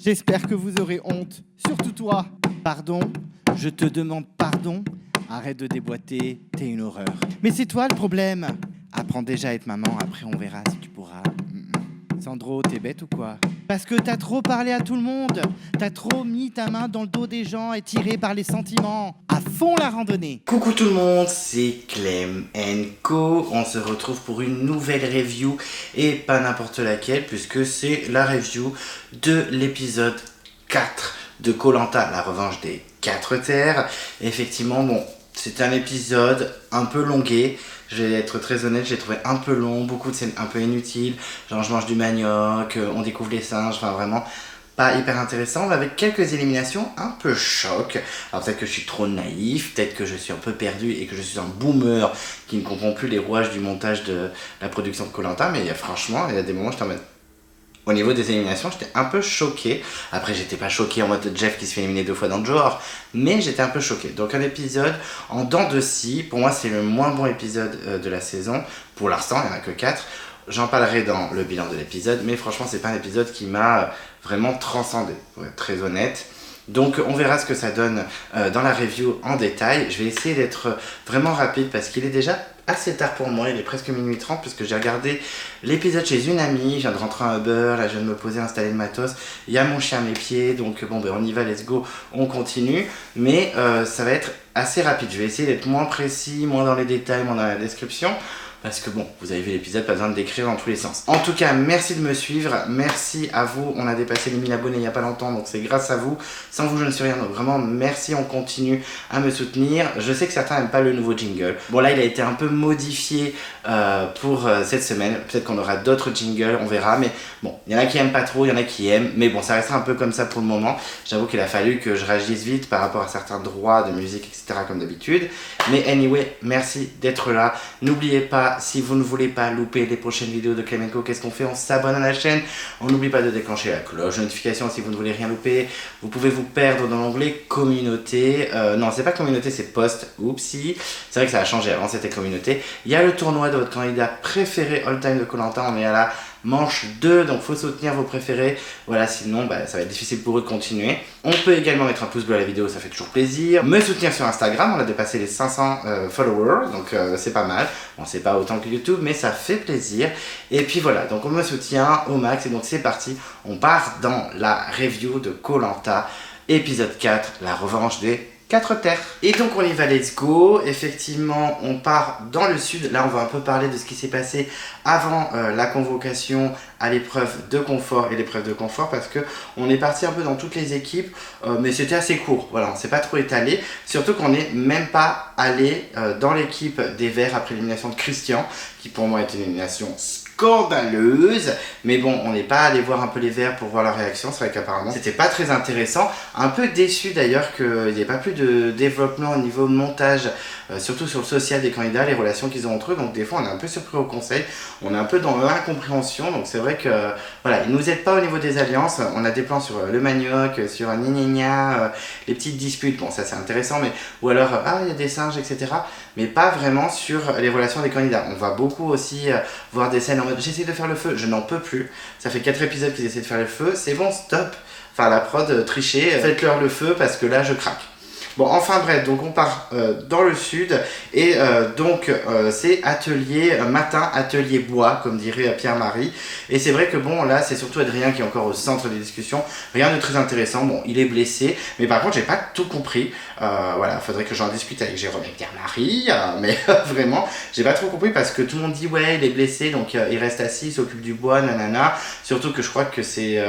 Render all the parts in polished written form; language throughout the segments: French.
J'espère que vous aurez honte. Surtout toi. Pardon, je te demande pardon. Arrête de déboîter, t'es une horreur. Mais c'est toi le problème. Apprends déjà à être maman, après on verra si tu pourras. Sandro, t'es bête ou quoi? Parce que t'as trop parlé à tout le monde. T'as trop mis ta main dans le dos des gens et tiré par les sentiments. À fond la randonnée. Coucou tout le monde, c'est Clem Co. On se retrouve pour une nouvelle review et pas n'importe laquelle puisque c'est la review de l'épisode 4 de Koh-Lanta, la revanche des 4 terres. Effectivement, bon, c'est un épisode un peu longué. Je vais être très honnête, j'ai trouvé un peu long, beaucoup de scènes un peu inutiles. Genre je mange du manioc, on découvre les singes, enfin vraiment pas hyper intéressant, mais avec quelques éliminations un peu choc. Alors peut-être que je suis trop naïf, peut-être que je suis un peu perdu et que je suis un boomer qui ne comprend plus les rouages du montage de la production de Koh-Lanta, mais franchement, il y a des moments où je t'en mets. Au niveau des éliminations, j'étais un peu choqué. Après, j'étais pas choqué en mode Jeff qui se fait éliminer 2 fois dans le genre, mais j'étais un peu choqué. Donc un épisode en dents de scie, pour moi c'est le moins bon épisode de la saison. Pour l'instant, il n'y en a que 4. J'en parlerai dans le bilan de l'épisode, mais franchement, c'est pas un épisode qui m'a vraiment transcendé, pour être très honnête. Donc on verra ce que ça donne dans la review en détail. Je vais essayer d'être vraiment rapide parce qu'il est déjà assez tard pour moi, il est presque minuit 30 puisque j'ai regardé l'épisode chez une amie, je viens de rentrer à Uber, là je viens de me poser, installer le matos, il y a mon chien à mes pieds, donc bon ben on y va, let's go, on continue, mais ça va être assez rapide, je vais essayer d'être moins précis, moins dans les détails, moins dans la description, parce que bon, vous avez vu l'épisode, pas besoin de décrire dans tous les sens. En tout cas, merci de me suivre, merci à vous, on a dépassé les 1000 abonnés il n'y a pas longtemps, donc c'est grâce à vous, sans vous je ne suis rien, donc vraiment merci, on continue à me soutenir. Je sais que certains n'aiment pas le nouveau jingle, bon là il a été un peu modifié pour cette semaine, peut-être qu'on aura d'autres jingles, on verra, mais bon, il y en a qui aiment pas trop, il y en a qui aiment, mais bon, ça restera un peu comme ça pour le moment. J'avoue qu'il a fallu que je réagisse vite par rapport à certains droits de musique, etc. comme d'habitude, mais anyway, merci d'être là, n'oubliez pas, si vous ne voulez pas louper les prochaines vidéos de Clem Co, qu'est-ce qu'on fait? On s'abonne à la chaîne, on n'oublie pas de déclencher la cloche de notification si vous ne voulez rien louper. Vous pouvez vous perdre dans l'onglet communauté, non c'est pas communauté, c'est post, oupsie, c'est vrai que ça a changé, avant c'était communauté. Il y a le tournoi de votre candidat préféré all time de Koh-Lanta, on est à la manche 2, donc faut soutenir vos préférés, voilà, sinon bah, ça va être difficile pour eux de continuer. On peut également mettre un pouce bleu à la vidéo, ça fait toujours plaisir. Me soutenir sur Instagram, on a dépassé les 500 followers, donc c'est pas mal. Bon, c'est pas autant que YouTube, mais ça fait plaisir. Et puis voilà, donc on me soutient au max, et donc c'est parti, on part dans la review de Koh-Lanta, épisode 4, la revanche des 4 terres. Et donc on y va, let's go. Effectivement, on part dans le sud. Là, on va un peu parler de ce qui s'est passé avant la convocation à l'épreuve de confort et l'épreuve de confort parce que on est parti un peu dans toutes les équipes, mais c'était assez court. Voilà, on s'est pas trop étalé. Surtout qu'on n'est même pas allé dans l'équipe des Verts après l'élimination de Christian, qui pour moi est une élimination scandaleuse, mais bon, on n'est pas allé voir un peu les Verts pour voir leur réaction. C'est vrai qu'apparemment c'était pas très intéressant, un peu déçu d'ailleurs qu'il n'y ait pas plus de développement au niveau montage, surtout sur le social des candidats, les relations qu'ils ont entre eux, donc des fois on est un peu surpris au conseil, on est un peu dans l'incompréhension, donc c'est vrai que voilà, ils nous aident pas au niveau des alliances. On a des plans sur le manioc, sur un gna les petites disputes, bon ça c'est intéressant, mais ou alors ah il y a des singes, etc., mais pas vraiment sur les relations des candidats. On va beaucoup aussi voir des scènes en mode j'essaie de faire le feu, je n'en peux plus, ça fait 4 épisodes qu'ils essaient de faire le feu, c'est bon, stop, enfin la prod, trichez, faites-leur le feu parce que là je craque. Bon, enfin bref, donc on part dans le sud et donc c'est atelier matin, atelier bois, comme dirait Pierre-Marie. Et c'est vrai que bon, là c'est surtout Adrien qui est encore au centre des discussions, rien de très intéressant. Bon, il est blessé, mais par contre j'ai pas tout compris. Voilà, faudrait que j'en discute avec Jérôme et Pierre-Marie, mais vraiment, j'ai pas trop compris parce que tout le monde dit ouais, il est blessé, donc il reste assis, il s'occupe du bois, nanana. Surtout que je crois que c'est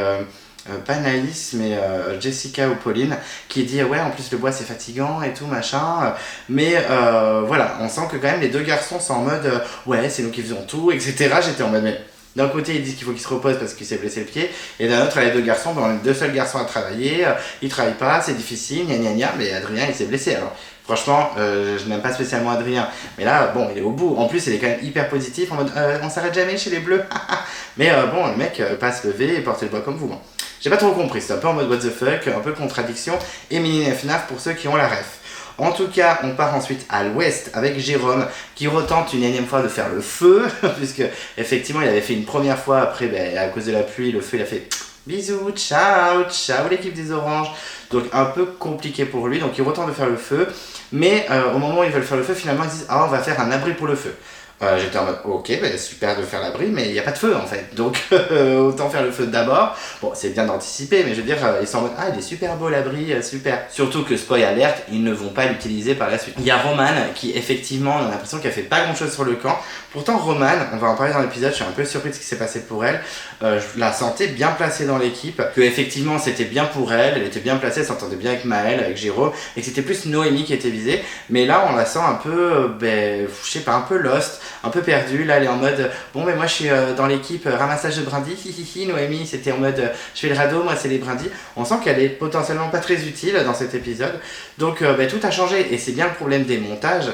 pas Naïs mais Jessica ou Pauline qui dit ouais en plus le bois c'est fatigant et tout machin, mais voilà, on sent que quand même les deux garçons sont en mode ouais c'est nous qui faisons tout, etc. J'étais en mode mais d'un côté ils disent qu'il faut qu'il se repose parce qu'il s'est blessé le pied, et d'un autre les deux garçons, ben, on est les deux seuls garçons à travailler, ils travaillent pas, c'est difficile, gna gna gna, mais Adrien il s'est blessé. Alors franchement, je n'aime pas spécialement Adrien, mais là, bon, il est au bout. En plus, il est quand même hyper positif, en mode on s'arrête jamais chez les bleus. Mais bon, le mec pas se lever et porter le bois comme vous. Bon. J'ai pas trop compris, c'est un peu en mode what the fuck, un peu contradiction, et mini FNAF pour ceux qui ont la ref. En tout cas, on part ensuite à l'ouest avec Jérôme qui retente une énième fois de faire le feu, puisque effectivement il avait fait une première fois, après à cause de la pluie, le feu il a fait Bisous, ciao, ciao l'équipe des oranges. Donc un peu compliqué pour lui, donc il retourne de faire le feu. Mais au moment où ils veulent faire le feu, finalement ils disent ah on va faire un abri pour le feu. J'étais en mode ok, super de faire l'abri, mais il n'y a pas de feu en fait, donc autant faire le feu d'abord. Bon, c'est bien d'anticiper, mais je veux dire, ils sont en mode ah, il est super beau l'abri, super. Surtout que spoil alerte, ils ne vont pas l'utiliser par la suite. Il y a Roman qui, effectivement, on a l'impression qu'elle fait pas grand chose sur le camp. Pourtant, Roman, on va en parler dans l'épisode, je suis un peu surpris de ce qui s'est passé pour elle. Je la sentais bien placée dans l'équipe, que effectivement c'était bien pour elle, elle était bien placée, elle s'entendait bien avec Maël, avec Jérôme, et que c'était plus Noémie qui était visée. Mais là, on la sent un peu, je sais pas, un peu lost. Un peu perdue, là elle est en mode bon mais moi je suis dans l'équipe ramassage de brindilles, hihihi. Noémie c'était en mode je fais le radeau, moi c'est les brindilles. On sent qu'elle est potentiellement pas très utile dans cet épisode, donc tout a changé et c'est bien le problème des montages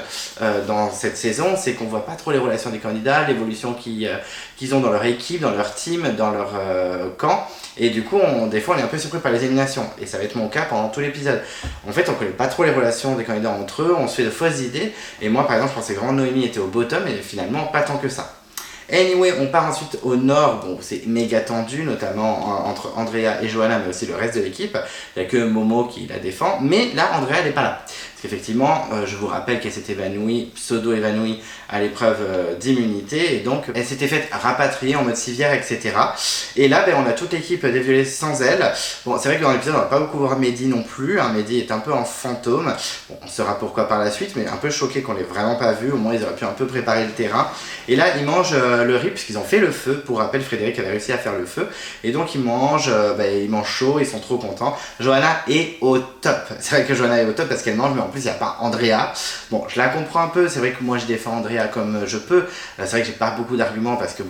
dans cette saison, c'est qu'on voit pas trop les relations des candidats, l'évolution qu'ils ont dans leur équipe, dans leur team, dans leur camp, et du coup des fois on est un peu surpris par les éliminations, et ça va être mon cas pendant tout l'épisode. En fait on connaît pas trop les relations des candidats entre eux, on se fait de fausses idées, et moi par exemple je pensais vraiment Noémie était au bottom, et finalement pas tant que ça. Anyway, on part ensuite au nord, bon c'est méga tendu, notamment entre Andrea et Johanna, mais aussi le reste de l'équipe. Il n'y a que Momo qui la défend, mais là Andrea elle n'est pas là. Parce qu'effectivement, je vous rappelle qu'elle s'est évanouie, pseudo-évanouie à l'épreuve d'immunité, et donc elle s'était faite rapatrier en mode civière, etc. Et là, on a toute l'équipe des violets sans elle. Bon, c'est vrai que dans l'épisode, on va pas beaucoup voir Mehdi non plus, hein. Mehdi est un peu en fantôme, bon, on saura pourquoi par la suite, mais un peu choqué qu'on l'ait vraiment pas vu, au moins ils auraient pu un peu préparer le terrain. Et là, ils mangent le riz, puisqu'ils ont fait le feu, pour rappel, Frédéric avait réussi à faire le feu, et donc ils mangent chaud, ils sont trop contents. Johanna est au top, c'est vrai que Johanna est au top parce qu'elle mange, mais en plus il n'y a pas Andrea. Bon, je la comprends un peu, c'est vrai que moi je défends Andrea comme je peux, c'est vrai que j'ai pas beaucoup d'arguments parce que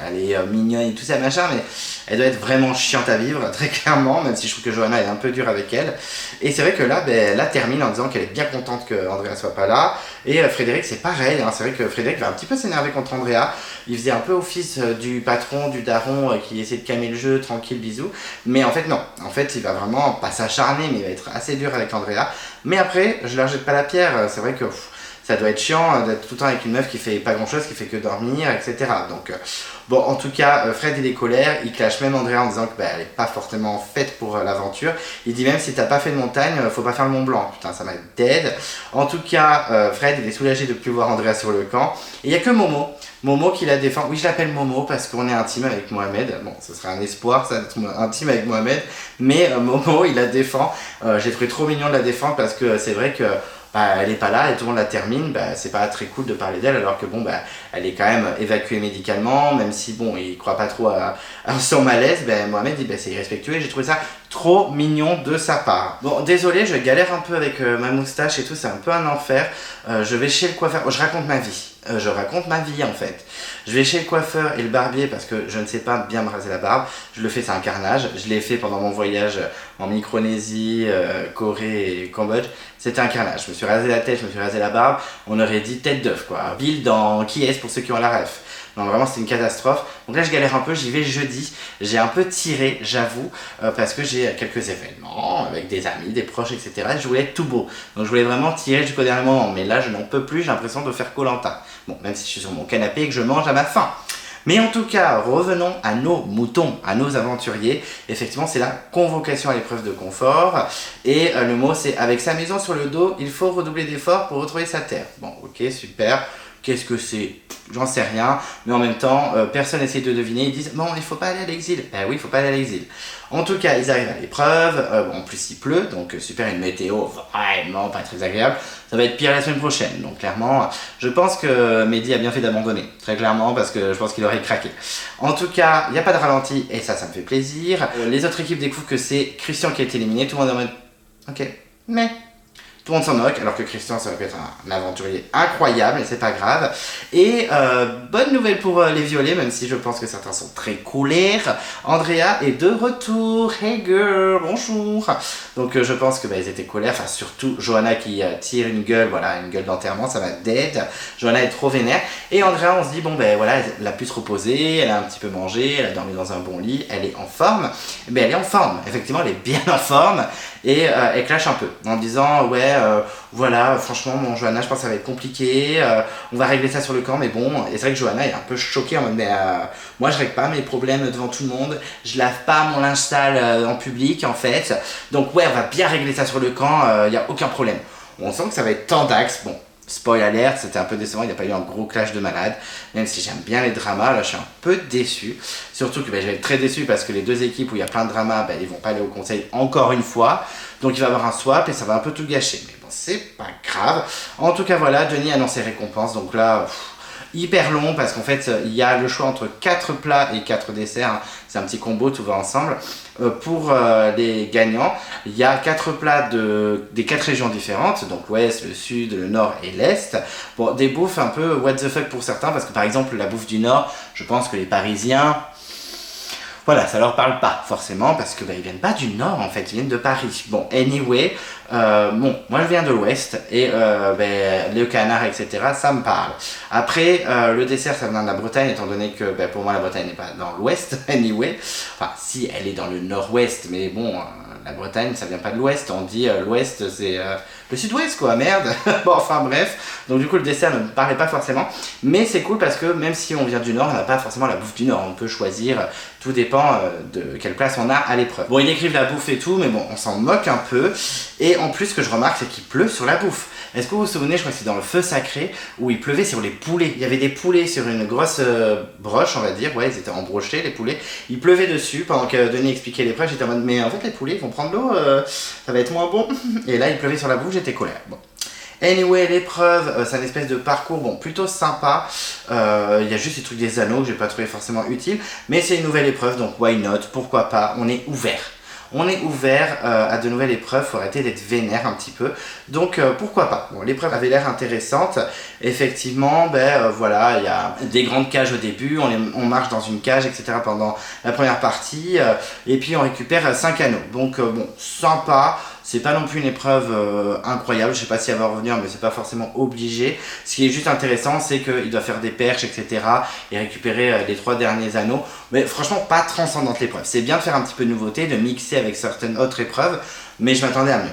elle est mignonne et tout ça machin, mais elle doit être vraiment chiante à vivre, très clairement, même si je trouve que Johanna est un peu dure avec elle. Et c'est vrai que là, elle la termine en disant qu'elle est bien contente que Andrea soit pas là. Et Frédéric c'est pareil, hein. C'est vrai que Frédéric va un petit peu s'énerver contre Andrea, il faisait un peu office du patron, du daron qui essaie de calmer le jeu, tranquille, bisous, mais en fait non, en fait il va vraiment pas s'acharner, mais il va être assez dur avec Andrea. Mais après, je leur jette pas la pierre, c'est vrai que ça doit être chiant d'être tout le temps avec une meuf qui fait pas grand chose, qui fait que dormir, etc. Donc bon, en tout cas, Fred il est colère, il clash même Andrea en disant que elle est pas forcément faite pour l'aventure. Il dit même si t'as pas fait de montagne, faut pas faire le Mont Blanc. Putain, ça m'a dead. En tout cas, Fred il est soulagé de plus voir Andrea sur le camp. Et il y a que Momo qui la défend. Oui, je l'appelle Momo parce qu'on est intime avec Mohamed. Bon, ce serait un espoir, ça, d'être intime avec Mohamed. Mais Momo, il la défend. J'ai trouvé trop mignon de la défendre parce que c'est vrai que elle est pas là et tout le monde la termine, c'est pas très cool de parler d'elle alors que elle est quand même évacuée médicalement, même si il croit pas trop à son malaise. Mohamed dit c'est irrespectueux, et j'ai trouvé ça trop mignon de sa part. Bon, désolé, je galère un peu avec ma moustache et tout, c'est un peu un enfer. Je vais chez le coiffeur, je raconte ma vie. Je raconte ma vie en fait. Je vais chez le coiffeur et le barbier parce que je ne sais pas bien me raser la barbe. Je le fais, c'est un carnage. Je l'ai fait pendant mon voyage en Micronésie, Corée et Cambodge. C'était un carnage. Je me suis rasé la tête, je me suis rasé la barbe. On aurait dit tête d'œuf quoi. Bill dans Qui est-ce pour ceux qui ont la ref. Non, vraiment c'était une catastrophe. Donc là je galère un peu, j'y vais jeudi. J'ai un peu tiré, j'avoue, parce que j'ai quelques événements avec des amis, des proches, etc. Je voulais être tout beau. Donc je voulais vraiment tirer jusqu'au dernier moment. Mais là je n'en peux plus, j'ai l'impression de faire Koh-Lanta. Bon, même si je suis sur mon canapé et que je mange à ma faim. Mais en tout cas, revenons à nos moutons, à nos aventuriers. Effectivement, c'est la convocation à l'épreuve de confort. Et le mot, c'est avec sa maison sur le dos, il faut redoubler d'efforts pour retrouver sa terre. Bon, ok, super. Qu'est-ce que c'est? J'en sais rien, mais en même temps, personne n'essaie de deviner. Ils disent, bon, il faut pas aller à l'exil. Oui, il faut pas aller à l'exil. En tout cas, ils arrivent à l'épreuve. En plus, il pleut, donc super, une météo vraiment pas très agréable. Ça va être pire la semaine prochaine. Donc clairement, je pense que Mehdi a bien fait d'abandonner. Très clairement, parce que je pense qu'il aurait craqué. En tout cas, il n'y a pas de ralenti, et ça me fait plaisir. Les autres équipes découvrent que c'est Christian qui a été éliminé. Tout le monde est en mode, ok, mais... Tout le monde s'en moque, alors que Christian, ça aurait pu être un aventurier incroyable, et c'est pas grave. Et bonne nouvelle pour les violets, même si je pense que certains sont très colères. Andrea est de retour. Hey girl, bonjour. Donc je pense que ils étaient colères, enfin surtout Johanna qui tire une gueule, voilà, une gueule d'enterrement, ça m'a dead. Johanna est trop vénère. Et Andrea, on se dit, voilà, elle a pu se reposer, elle a un petit peu mangé, elle a dormi dans un bon lit, elle est en forme. Elle est en forme, effectivement, elle est bien en forme. et elle clash un peu en disant ouais voilà franchement mon Johanna je pense que ça va être compliqué, on va régler ça sur le camp mais bon, et c'est vrai que Johanna est un peu choquée en mode mais moi je règle pas mes problèmes devant tout le monde, je lave pas mon linge sale en public en fait, donc ouais on va bien régler ça sur le camp, y a aucun problème. On sent que ça va être tendax, bon. Spoil alert, c'était un peu décevant, il n'y a pas eu un gros clash de malade, même si j'aime bien les dramas, là je suis un peu déçu, surtout que je vais être très déçu parce que les deux équipes où il y a plein de dramas, ils vont pas aller au conseil encore une fois, donc il va y avoir un swap et ça va un peu tout gâcher, mais bon c'est pas grave. En tout cas voilà, Denis annonce ses récompenses, donc là hyper long parce qu'en fait il y a le choix entre 4 plats et 4 desserts, hein. C'est un petit combo, tout va ensemble. Pour les gagnants, il y a 4 plats des 4 régions différentes, donc l'ouest, le sud, le nord et l'est. Bon, des bouffes un peu what the fuck pour certains, parce que par exemple la bouffe du nord, je pense que les Parisiens, voilà, ça leur parle pas forcément parce que ils viennent pas du nord en fait, ils viennent de Paris. Bon, anyway, bon, moi je viens de l'ouest et le canard, etc., ça me parle. Après, le dessert ça vient de la Bretagne, étant donné que pour moi la Bretagne n'est pas dans l'ouest, anyway. Enfin, si elle est dans le nord-ouest, mais bon, la Bretagne ça vient pas de l'ouest, on dit l'ouest c'est le sud-ouest quoi, merde. Bon, enfin bref, donc du coup le dessert ne me parlait pas forcément, mais c'est cool parce que même si on vient du nord, on n'a pas forcément la bouffe du nord, on peut choisir, tout dépend de quelle place on a à l'épreuve. Bon, ils décrivent la bouffe et tout, mais bon, on s'en moque un peu, et en plus ce que je remarque c'est qu'il pleut sur la bouffe. Est-ce que vous vous souvenez, je crois que c'est dans le feu sacré, où il pleuvait sur les poulets. Il y avait des poulets sur une grosse broche, on va dire, ouais, ils étaient embrochés, les poulets. Il pleuvait dessus, pendant que Denis expliquait l'épreuve, j'étais en mode, mais en fait les poulets ils vont prendre l'eau, ça va être moins bon. Et là il pleuvait sur la bouffe, j'étais colère. Bon. Anyway, l'épreuve, c'est une espèce de parcours, bon, plutôt sympa. Il y a juste ces trucs des anneaux que j'ai pas trouvé forcément utile, mais c'est une nouvelle épreuve, donc why not, pourquoi pas, on est ouvert. On est ouvert à de nouvelles épreuves, faut arrêter d'être vénère un petit peu. Donc pourquoi pas. Bon, l'épreuve avait l'air intéressante. Effectivement, voilà, il y a des grandes cages au début, on marche dans une cage, etc. pendant la première partie, et puis on récupère 5 anneaux. Donc bon, sympa. C'est pas non plus une épreuve incroyable, je sais pas si elle va revenir, mais c'est pas forcément obligé. Ce qui est juste intéressant, c'est qu'il doit faire des perches, etc. et récupérer les 3 derniers anneaux. Mais franchement, pas transcendante l'épreuve. C'est bien de faire un petit peu de nouveauté, de mixer avec certaines autres épreuves, mais je m'attendais à mieux.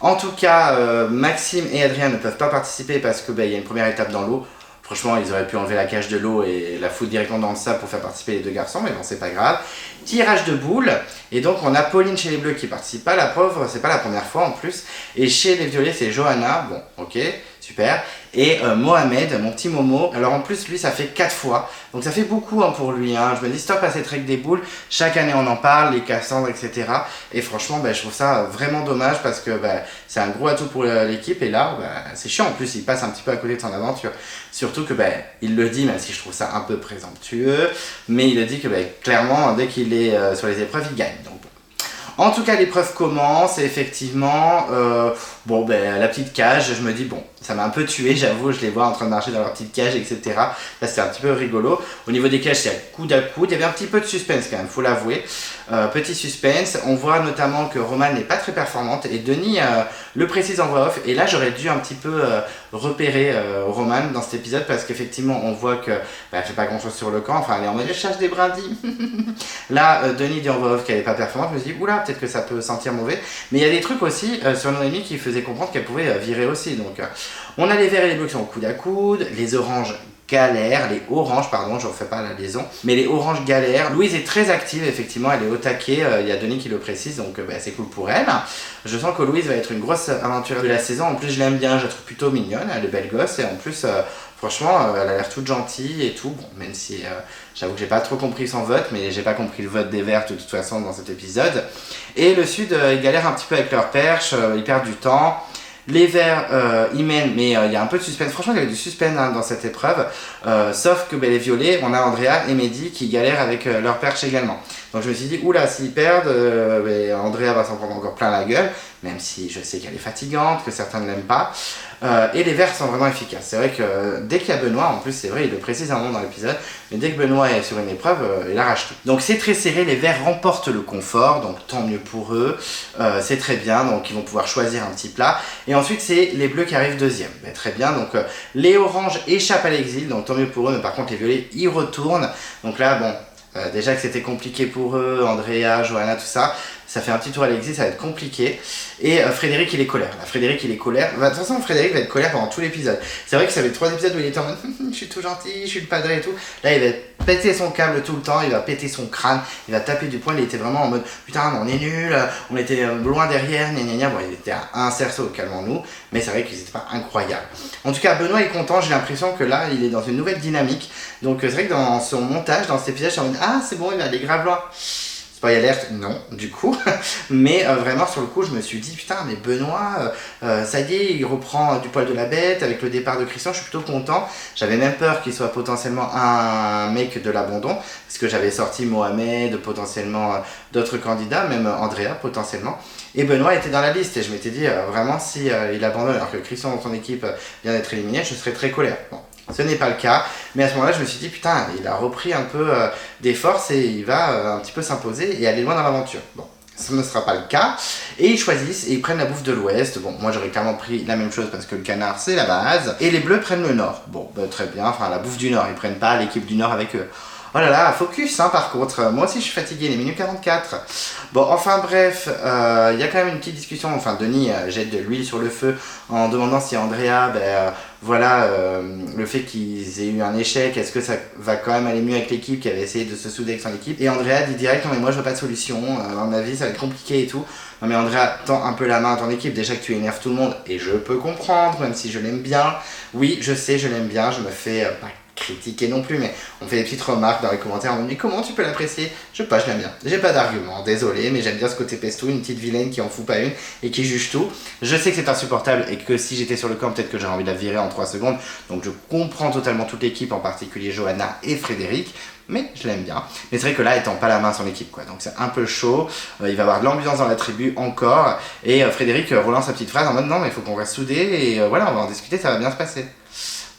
En tout cas, Maxime et Adrien ne peuvent pas participer parce que y a une première étape dans l'eau. Franchement, ils auraient pu enlever la cage de l'eau et la foutre directement dans le sable pour faire participer les 2 garçons, mais bon, c'est pas grave. Tirage de boules, et donc on a Pauline chez les bleus qui participe pas, la pauvre, c'est pas la première fois en plus. Et chez les violets, c'est Johanna, bon, ok, super. Et Mohamed, mon petit Momo, alors en plus, lui, ça fait 4 fois, donc ça fait beaucoup pour lui. Hein. Je me dis, stop à cette règle des boules, chaque année on en parle, les Cassandres, etc. Et franchement, je trouve ça vraiment dommage parce que c'est un gros atout pour l'équipe, et là, c'est chiant en plus, il passe un petit peu à côté de son aventure. Surtout que il le dit, même si je trouve ça un peu présomptueux, mais il le dit que clairement, dès qu'il est sur les épreuves, il gagne. Donc, en tout cas, l'épreuve commence et effectivement, la petite cage, je me dis, bon, ça m'a un peu tué, j'avoue, je les vois en train de marcher dans leur petite cage, etc. Là, c'était un petit peu rigolo. Au niveau des cages, c'est à coude à coude. Il y avait un petit peu de suspense quand même, faut l'avouer. Petit suspense. On voit notamment que Romane n'est pas très performante et Denis le précise en voix off. Et là, j'aurais dû un petit peu repérer Romane dans cet épisode parce qu'effectivement, on voit que elle fait pas grand chose sur le camp. Enfin, elle est en mode je cherche des brindilles. Là, Denis dit en voix off qu'elle est pas performante. Je me suis dit, oula, peut-être que ça peut sentir mauvais. Mais il y a des trucs aussi sur Noémie qui faisaient comprendre qu'elle pouvait virer aussi. Donc, on a les verts et les bleus qui sont coude à coude, les oranges galèrent, les oranges, pardon, je refais pas la liaison, mais les oranges galèrent. Louise est très active, effectivement, elle est au taquet, il y a Denis qui le précise, donc c'est cool pour elle. Je sens que Louise va être une grosse aventurière de la saison, en plus je l'aime bien, je la trouve plutôt mignonne, elle est belle gosse, et en plus, franchement, elle a l'air toute gentille et tout, bon, même si j'avoue que j'ai pas trop compris son vote, mais j'ai pas compris le vote des verts de toute façon dans cet épisode. Et le sud, ils galèrent un petit peu avec leur perche, ils perdent du temps. Les verts, ils mènent, mais il y a un peu de suspense. Franchement, il y avait du suspense dans cette épreuve. Sauf que les violets, on a Andrea et Mehdi qui galèrent avec leur perche également. Donc je me suis dit, oula, s'ils perdent, Andrea va s'en prendre encore plein la gueule, même si je sais qu'elle est fatigante, que certains ne l'aiment pas. Et les verts sont vraiment efficaces. C'est vrai que dès qu'il y a Benoît, en plus c'est vrai, il le précise un moment dans l'épisode, mais dès que Benoît est sur une épreuve, il arrache tout. Donc c'est très serré, les verts remportent le confort, donc tant mieux pour eux, c'est très bien, donc ils vont pouvoir choisir un petit plat. Et ensuite c'est les bleus qui arrivent deuxième, très bien, donc les oranges échappent à l'exil, donc tant mieux pour eux, mais par contre les violets y retournent. Donc là, bon, déjà que c'était compliqué pour eux, Andrea, Johanna, tout ça, Ça fait un petit tour à l'exil, ça va être compliqué. Et Frédéric, il est colère. Là, Frédéric, il est colère. Bah, de toute façon, Frédéric va être colère pendant tout l'épisode. C'est vrai que ça fait 3 épisodes où il était en mode je suis tout gentil, je suis le padré et tout. Là, il va péter son câble tout le temps, il va péter son crâne, il va taper du poing. Il était vraiment en mode putain, on est nuls, on était loin derrière, gna gna gna. Bon, il était à un cerceau, calmons-nous. Mais c'est vrai qu'ils étaient pas incroyables. En tout cas, Benoît est content. J'ai l'impression que là, il est dans une nouvelle dynamique. Donc, c'est vrai que dans son montage, dans cet épisode, je suis en mode ah, c'est bon, il va aller grave loin. Spoiler alert, non, du coup. Mais vraiment, sur le coup, je me suis dit, putain, mais Benoît, ça y est, il reprend du poil de la bête avec le départ de Christian, je suis plutôt content. J'avais même peur qu'il soit potentiellement un mec de l'abandon, parce que j'avais sorti Mohamed, potentiellement d'autres candidats, même Andrea, potentiellement. Et Benoît était dans la liste, et je m'étais dit, vraiment, si il abandonne alors que Christian dans son équipe vient d'être éliminé, je serais très colère. Bon. Ce n'est pas le cas, mais à ce moment-là, je me suis dit, putain, il a repris un peu des forces et il va un petit peu s'imposer et aller loin dans l'aventure. Bon, ça ne sera pas le cas. Et ils choisissent et ils prennent la bouffe de l'Ouest. Bon, moi j'aurais clairement pris la même chose parce que le canard, c'est la base. Et les Bleus prennent le Nord. Bon, bah, très bien, enfin la bouffe du Nord, ils prennent pas l'équipe du Nord avec eux. Oh là là, focus hein, par contre, moi aussi je suis fatigué, les minutes 44. Bon, enfin bref, il y a quand même une petite discussion, enfin Denis jette de l'huile sur le feu en demandant si Andrea, voilà, le fait qu'ils aient eu un échec, est-ce que ça va quand même aller mieux avec l'équipe qui avait essayé de se souder avec son équipe. Et Andrea dit direct, non mais moi je vois pas de solution, à mon avis ça va être compliqué et tout. Non mais Andrea, tends un peu la main à ton équipe, déjà que tu énerves tout le monde, et je peux comprendre, même si je l'aime bien. Oui, je sais, je l'aime bien, je me fais pas critiquer non plus, mais on fait des petites remarques dans les commentaires, on me dit comment tu peux l'apprécier. Je sais pas, je l'aime bien. J'ai pas d'argument, désolé, mais j'aime bien ce côté pesto, une petite vilaine qui en fout pas une et qui juge tout. Je sais que c'est insupportable et que si j'étais sur le camp, peut-être que j'aurais envie de la virer en 3 secondes, donc je comprends totalement toute l'équipe, en particulier Johanna et Frédéric, mais je l'aime bien. Mais c'est vrai que là, étant pas la main à son équipe, quoi. Donc c'est un peu chaud, il va y avoir de l'ambiance dans la tribu encore, et Frédéric relance sa petite phrase en mode non, mais il faut qu'on reste soudés, et voilà, on va en discuter, ça va bien se passer.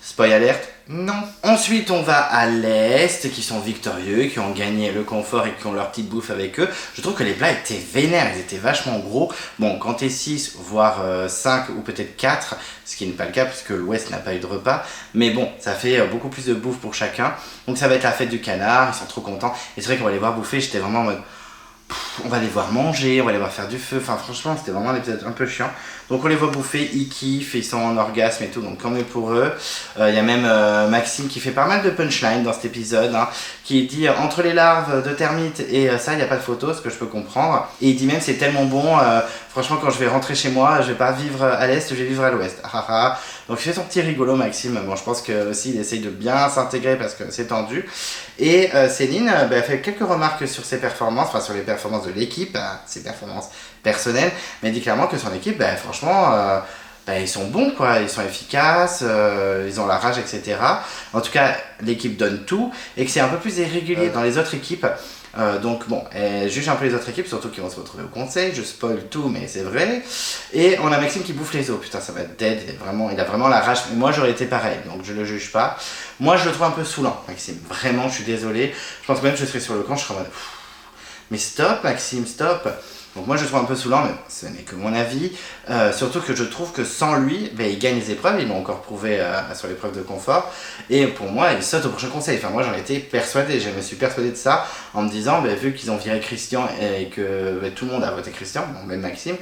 Spoil alerte, non. Ensuite, on va à l'Est, qui sont victorieux, qui ont gagné le confort et qui ont leur petite bouffe avec eux. Je trouve que les plats étaient vénères, ils étaient vachement gros. Bon, quand t'es 6, voire 5 ou peut-être 4, ce qui n'est pas le cas puisque l'Ouest n'a pas eu de repas. Mais bon, ça fait beaucoup plus de bouffe pour chacun. Donc ça va être la fête du canard, ils sont trop contents. Et c'est vrai qu'on va les voir bouffer, j'étais vraiment en mode... on va les voir manger, on va les voir faire du feu, enfin franchement c'était vraiment un épisode un peu chiant. Donc on les voit bouffer, ils kiffent, ils sont en orgasme et tout, donc tant mieux pour eux. Il y a même Maxime qui fait pas mal de punchlines dans cet épisode, hein, qui dit entre les larves de termites et ça il n'y a pas de photo, ce que je peux comprendre. Et il dit même c'est tellement bon, franchement quand je vais rentrer chez moi, je vais pas vivre à l'Est, je vais vivre à l'Ouest. Donc il fait son petit rigolo Maxime, bon je pense que aussi il essaye de bien s'intégrer parce que c'est tendu. Et Céline fait quelques remarques sur ses performances, enfin sur les performances de l'équipe, ses performances personnelles, mais elle dit clairement que son équipe, franchement, ils sont bons quoi, ils sont efficaces, ils ont la rage, etc. En tout cas, l'équipe donne tout, et que c'est un peu plus irrégulier dans les autres équipes. Donc bon, elle juge un peu les autres équipes, surtout qu'ils vont se retrouver au conseil, je spoil tout mais c'est vrai. Et on a Maxime qui bouffe les os, putain ça va être dead, il a vraiment la rage, mais moi j'aurais été pareil, donc je le juge pas. Moi je le trouve un peu saoulant, Maxime, vraiment je suis désolé, je pense que même que je serais sur le camp, je serais en mode mais stop Maxime, stop. Donc moi je le trouve un peu saoulant, mais ce n'est que mon avis, surtout que je trouve que sans lui, il gagne les épreuves, ils l'ont encore prouvé sur l'épreuve de confort, et pour moi il saute au prochain conseil, enfin moi j'en étais persuadé, je me suis persuadé de ça, en me disant, vu qu'ils ont viré Christian et que tout le monde a voté Christian, bon, même Maxime,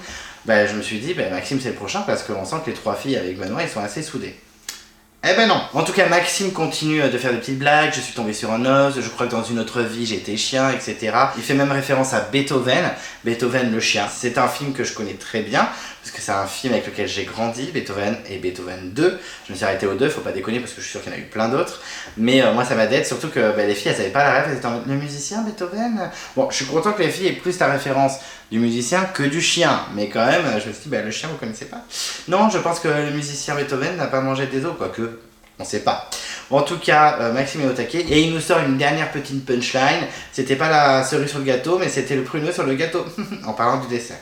je me suis dit, Maxime c'est le prochain, parce qu'on sent que les 3 filles avec Benoît, ils sont assez soudés. Eh ben non. En tout cas, Maxime continue de faire des petites blagues, je suis tombé sur un os, je crois que dans une autre vie j'étais chien, etc. Il fait même référence à Beethoven, Beethoven le chien. C'est un film que je connais très bien, parce que c'est un film avec lequel j'ai grandi, Beethoven et Beethoven 2. Je me suis arrêté aux 2, faut pas déconner parce que je suis sûr qu'il y en a eu plein d'autres. Mais moi ça m'a d'être, surtout que les filles elles avaient pas la rêve, elles étaient en mode, le musicien Beethoven. Bon, je suis content que les filles aient plus la référence du musicien que du chien, mais quand même, je me suis dit, le chien vous connaissez pas. Non, je pense que le musicien Beethoven n'a pas mangé des os, quoique, on sait pas. En tout cas, Maxime est au taquet et il nous sort une dernière petite punchline. C'était pas la cerise sur le gâteau, mais c'était le pruneau sur le gâteau, en parlant du dessert.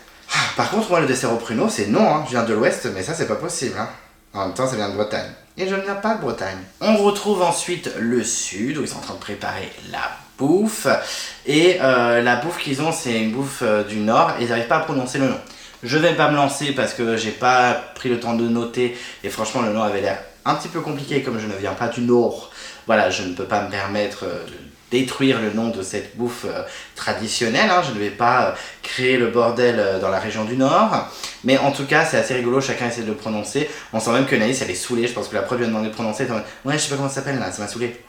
Par contre, moi, le dessert au pruneau, c'est non, hein. Je viens de l'Ouest, mais ça, c'est pas possible. Hein. En même temps, ça vient de Bretagne. Et je ne viens pas de Bretagne. On retrouve ensuite le Sud, où ils sont en train de préparer la bouffe. Et la bouffe qu'ils ont, c'est une bouffe du Nord, et ils n'arrivent pas à prononcer le nom. Je vais pas me lancer parce que j'ai pas pris le temps de noter, et franchement, le nom avait l'air un petit peu compliqué, comme je ne viens pas du Nord. Voilà, je ne peux pas me permettre détruire le nom de cette bouffe traditionnelle, hein. Je ne vais pas créer le bordel dans la région du Nord, mais en tout cas c'est assez rigolo, chacun essaie de le prononcer. On sent même que Naïs elle est saoulée, je pense que la prof vient de demander de prononcer, ouais je sais pas comment ça s'appelle là, ça m'a saoulé.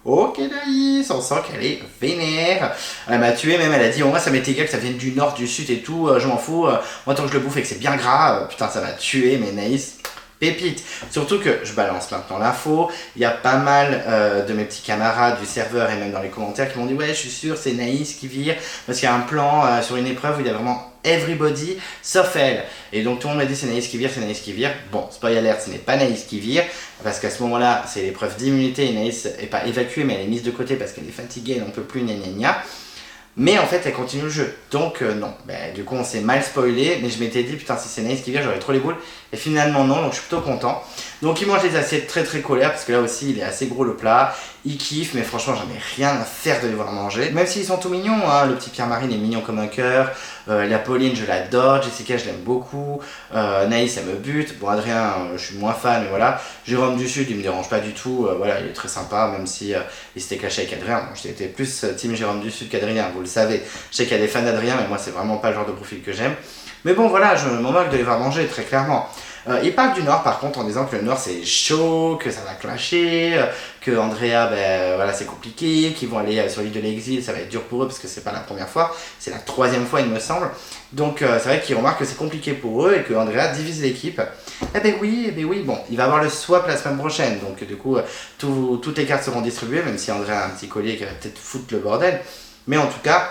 Ok Naïs, on sent qu'elle est vénère. Elle m'a tué même, elle a dit moi ça m'est égal que ça vienne du nord, du sud et tout, je m'en fous, moi tant que je le bouffe et que c'est bien gras, putain ça m'a tué, mais Naïs, pépite. Surtout que je balance maintenant l'info, il y a pas mal de mes petits camarades du serveur et même dans les commentaires qui m'ont dit ouais je suis sûr c'est Naïs qui vire, parce qu'il y a un plan sur une épreuve où il y a vraiment everybody sauf elle. Et donc tout le monde m'a dit c'est Naïs qui vire, c'est Naïs qui vire. Bon, spoiler alert, ce n'est pas Naïs qui vire, parce qu'à ce moment-là, c'est l'épreuve d'immunité et Naïs n'est pas évacuée, mais elle est mise de côté parce qu'elle est fatiguée, elle n'en peut plus, gna gna gna. Mais en fait, elle continue le jeu. Donc non. Du coup, on s'est mal spoilé, mais je m'étais dit, putain, si c'est Naïs qui vire, j'aurais trop les boules. Et finalement, non, donc je suis plutôt content. Donc il mange les assiettes très très colères, parce que là aussi, il est assez gros le plat. Il kiffe, mais franchement, j'en ai rien à faire de les voir manger. Même s'ils sont tout mignons, hein. Le petit Pierre-Marie, il est mignon comme un cœur. La Pauline, je l'adore. Jessica, je l'aime beaucoup. Naïs, elle me bute. Bon, Adrien, je suis moins fan, mais voilà. Jérôme du Sud, il me dérange pas du tout. Voilà, il est très sympa, même si il s'était caché avec Adrien. Bon, j'étais plus team Jérôme du Sud qu'Adrien, vous le savez. Je sais qu'il y a des fans d'Adrien, mais moi, c'est vraiment pas le genre de profil que j'aime. Mais bon, voilà, je m'en moque de les voir manger, très clairement. Il parle du Nord par contre en disant que le Nord c'est chaud, que ça va clasher, que Andrea voilà c'est compliqué, qu'ils vont aller sur l'île de l'exil, ça va être dur pour eux parce que c'est pas la première fois, c'est la 3e fois il me semble. Donc c'est vrai qu'ils remarquent que c'est compliqué pour eux et que Andrea divise l'équipe. Eh ben oui, bon, il va avoir le swap la semaine prochaine, donc du coup toutes les cartes seront distribuées, même si Andrea a un petit collier qui va peut-être foutre le bordel. Mais en tout cas,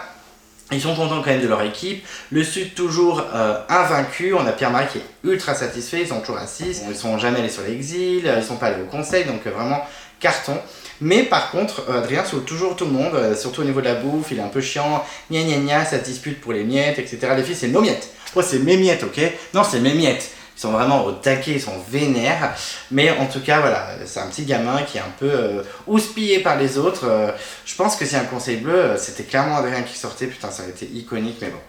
ils sont contents quand même de leur équipe. Le Sud toujours invaincu. On a Pierre-Marie qui est ultra satisfait. Ils sont toujours à 6. Ils sont jamais allés sur l'exil. Ils sont pas allés au conseil. Donc vraiment carton. Mais par contre, Adrien saoule toujours tout le monde. Surtout au niveau de la bouffe. Il est un peu chiant. Gna gna gna. Ça dispute pour les miettes, etc. Les filles, c'est nos miettes. Oh, c'est mes miettes, ok? Non, c'est mes miettes. Ils sont vraiment au taquet, ils sont vénères. Mais en tout cas, voilà, c'est un petit gamin qui est un peu houspillé par les autres. Je pense que si un conseil bleu, c'était clairement Adrien qui sortait. Putain, ça aurait été iconique, mais bon.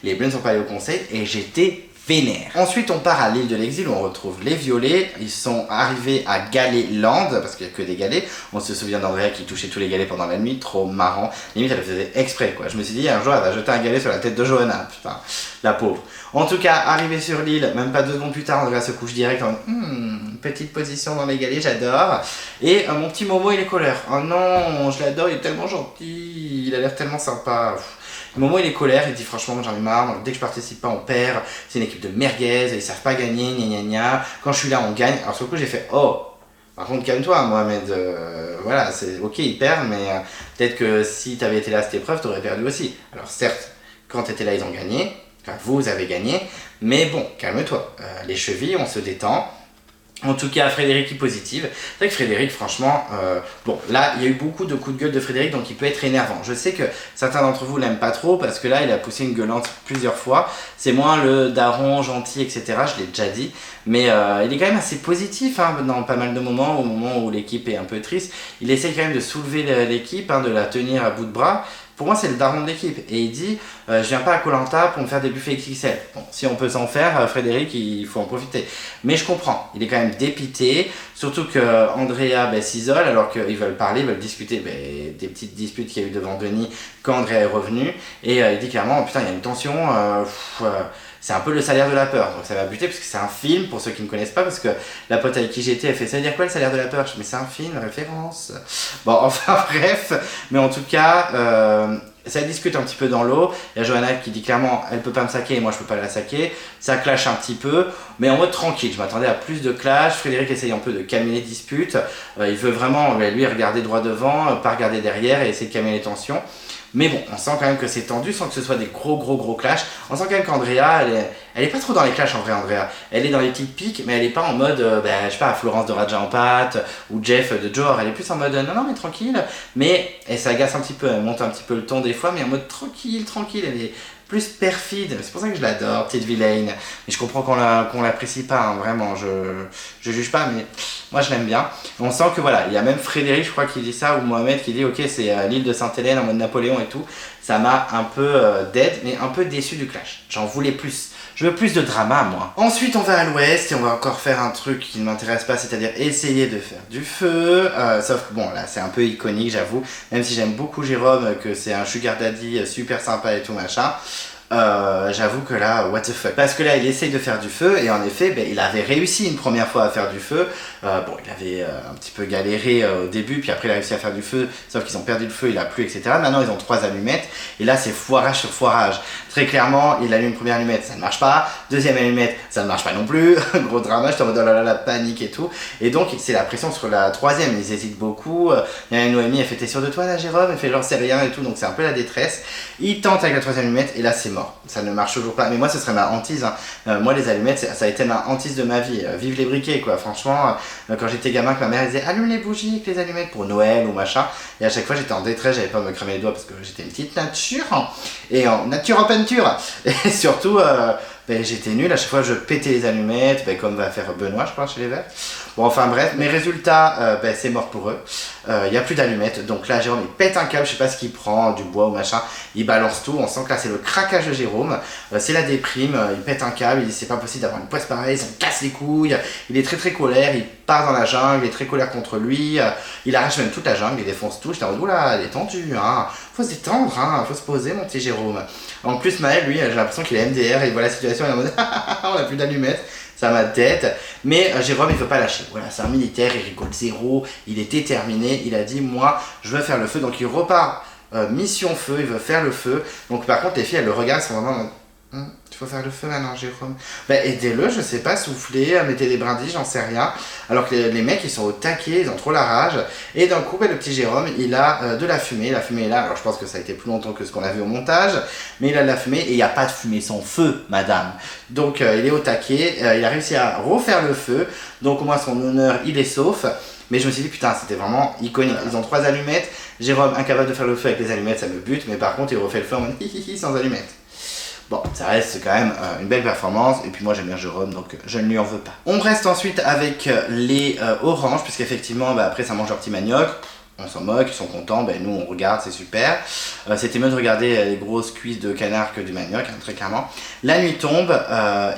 Les bleus ne sont pas allés au conseil et j'étais vénère. Ensuite, on part à l'île de l'exil où on retrouve les violets. Ils sont arrivés à Galéland, parce qu'il n'y a que des galets. On se souvient d'Andrea qui touchait tous les galets pendant la nuit, trop marrant. Limite, elle le faisait exprès, quoi. Je me suis dit, un jour, elle va jeter un galet sur la tête de Johanna. Putain, la pauvre. En tout cas, arrivé sur l'île, même pas 2 secondes plus tard, Andrea se couche direct en petite position dans les galets, j'adore. Et mon petit Momo, il est colère. Oh non, je l'adore, il est tellement gentil. Il a l'air tellement sympa. Momo il est colère, il dit franchement j'en ai marre, dès que je participe pas on perd, c'est une équipe de merguez, ils savent pas gagner, gna gna gna, quand je suis là on gagne. Alors sur le coup j'ai fait oh, par contre calme-toi Mohamed, voilà c'est ok ils perdent mais peut-être que si t'avais été là à cette épreuve t'aurais perdu aussi. Alors certes quand t'étais là ils ont gagné, enfin vous avez gagné, mais bon calme-toi, les chevilles on se détend. En tout cas, Frédéric est positive. C'est vrai que Frédéric, franchement, bon, là, il y a eu beaucoup de coups de gueule de Frédéric, donc il peut être énervant. Je sais que certains d'entre vous l'aiment pas trop, parce que là, il a poussé une gueulante plusieurs fois. C'est moins le daron gentil, etc., je l'ai déjà dit. Mais il est quand même assez positif, hein, dans pas mal de moments, au moment où l'équipe est un peu triste. Il essaie quand même de soulever l'équipe, hein, de la tenir à bout de bras. Pour moi, c'est le daron de l'équipe. Et il dit, je viens pas à Koh Lanta pour me faire des buffets XXL. Bon, si on peut s'en faire, Frédéric, il faut en profiter. Mais je comprends, il est quand même dépité. Surtout que Andrea s'isole alors qu'ils veulent parler, ils veulent discuter des petites disputes qu'il y a eu devant Denis quand Andrea est revenu. Et il dit clairement, putain, il y a une tension, c'est un peu le salaire de la peur. Donc ça va buter parce que c'est un film, pour ceux qui ne connaissent pas, parce que la pote avec qui j'étais, elle fait ça veut dire quoi le salaire de la peur? Je dis mais c'est un film, référence. Bon, enfin bref, mais en tout cas, ça discute un petit peu dans l'eau. Il y a Johanna qui dit clairement elle peut pas me saquer et moi je peux pas la saquer. Ça clash un petit peu, mais en mode tranquille. Je m'attendais à plus de clash. Frédéric essaye un peu de calmer les disputes. Il veut vraiment, lui, regarder droit devant, pas regarder derrière et essayer de calmer les tensions. Mais bon, on sent quand même que c'est tendu sans que ce soit des gros clashs. On sent quand même qu'Andrea, elle est pas trop dans les clashs en vrai, Andrea. Elle est dans les petites piques, mais elle est pas en mode, je sais pas, Florence de Raja en pâte ou Jeff de Johor. Elle est plus en mode, non, mais tranquille. Mais elle s'agace un petit peu, elle monte un petit peu le ton des fois, mais en mode tranquille. Elle est plus perfide. C'est pour ça que je l'adore, petite vilaine. Mais je comprends qu'on l'apprécie pas, hein, vraiment. Je juge pas, mais Moi je l'aime bien. On sent que voilà, il y a même Frédéric, je crois, qui dit ça, ou Mohamed qui dit ok, c'est l'île de Sainte-Hélène en mode Napoléon et tout. Ça m'a un peu dead, mais un peu déçu du clash. J'en voulais plus. Je veux plus de drama, moi. Ensuite, on va à l'ouest et on va encore faire un truc qui ne m'intéresse pas, c'est-à-dire essayer de faire du feu. Sauf que bon, là, c'est un peu iconique, j'avoue. Même si j'aime beaucoup Jérôme, que c'est un sugar daddy super sympa et tout machin. J'avoue que là, what the fuck. Parce que là, il essaye de faire du feu et en effet, ben, il avait réussi une première fois à faire du feu. Bon, il avait un petit peu galéré au début, puis après il a réussi à faire du feu, sauf qu'ils ont perdu le feu, il a plu, etc. Maintenant, ils ont 3 allumettes et là, c'est foirage sur foirage. Très clairement, il allume une première allumette, ça ne marche pas. Deuxième allumette, ça ne marche pas non plus. Gros drama, je te mode oh là là, la panique et tout. Et donc, c'est la pression sur la troisième. Ils hésitent beaucoup. Il y a une Noémie, elle fait t'es sûr de toi là, Jérôme? Elle fait genre c'est rien et tout, donc c'est un peu la détresse. Il tente avec la troisième allumette et là, c'est mort. Ça ne marche toujours pas. Mais moi, ce serait ma hantise. Hein. Moi, les allumettes, ça a été ma hantise de ma vie. Vive les briquets, quoi. Franchement, quand j'étais gamin, que ma mère disait allume les bougies avec les allumettes pour Noël ou machin. Et à chaque fois, j'étais en détresse, j'avais pas à me cramer les doigts parce que j'étais une petite nature. Et en nature en peinture. Et surtout, ben, j'étais nul. À chaque fois, je pétais les allumettes, ben, comme va faire Benoît, je crois, chez les Verts. Bon, enfin bref, mes résultats, ben, c'est mort pour eux. Il n'y a plus d'allumettes. Donc là, Jérôme, il pète un câble, je sais pas ce qu'il prend, du bois ou machin. Il balance tout. On sent que là, c'est le craquage de Jérôme. C'est la déprime. Il pète un câble. Il dit c'est pas possible d'avoir une poisse pareille. Ça me casse les couilles. Il est très très colère. Il part dans la jungle. Il est très colère contre lui. Il arrache même toute la jungle. Il défonce tout. J'étais en mode oula, détendu. Hein. Faut se détendre. Hein. Faut se poser, mon petit Jérôme. En plus, Maël, lui, j'ai l'impression qu'il est MDR. Il voit la situation. Il est en mode on a plus d'allumettes. Ça m'a tête, mais Jérôme il veut pas lâcher. Voilà, c'est un militaire, il rigole zéro, il est déterminé, il a dit moi je veux faire le feu, donc il repart mission feu, il veut faire le feu. Donc par contre les filles elles le regardent, sont vraiment il faut faire le feu maintenant Jérôme. Ben aidez-le, je sais pas, souffler, mettez des brindilles, j'en sais rien. Alors que les mecs ils sont au taquet, ils ont trop la rage. Et d'un coup ben, le petit Jérôme il a de la fumée est là. Alors je pense que ça a été plus longtemps que ce qu'on a vu au montage, mais il a de la fumée et il n'y a pas de fumée sans feu madame. Donc il est au taquet, il a réussi à refaire le feu, donc au moins son honneur il est sauf. Mais je me suis dit putain c'était vraiment iconique, ils ont 3 allumettes, Jérôme incapable de faire le feu avec les allumettes ça me bute, mais par contre il refait le feu en mode hihihi sans allumettes. Bon, ça reste quand même une belle performance, et puis moi j'aime bien Jérôme, donc je ne lui en veux pas. On reste ensuite avec les oranges, puisqu'effectivement, bah, après ça mange leur petit manioc, on s'en moque, ils sont contents, ben nous on regarde, c'est super. C'était mieux de regarder les grosses cuisses de canard que du manioc, hein, très clairement. La nuit tombe,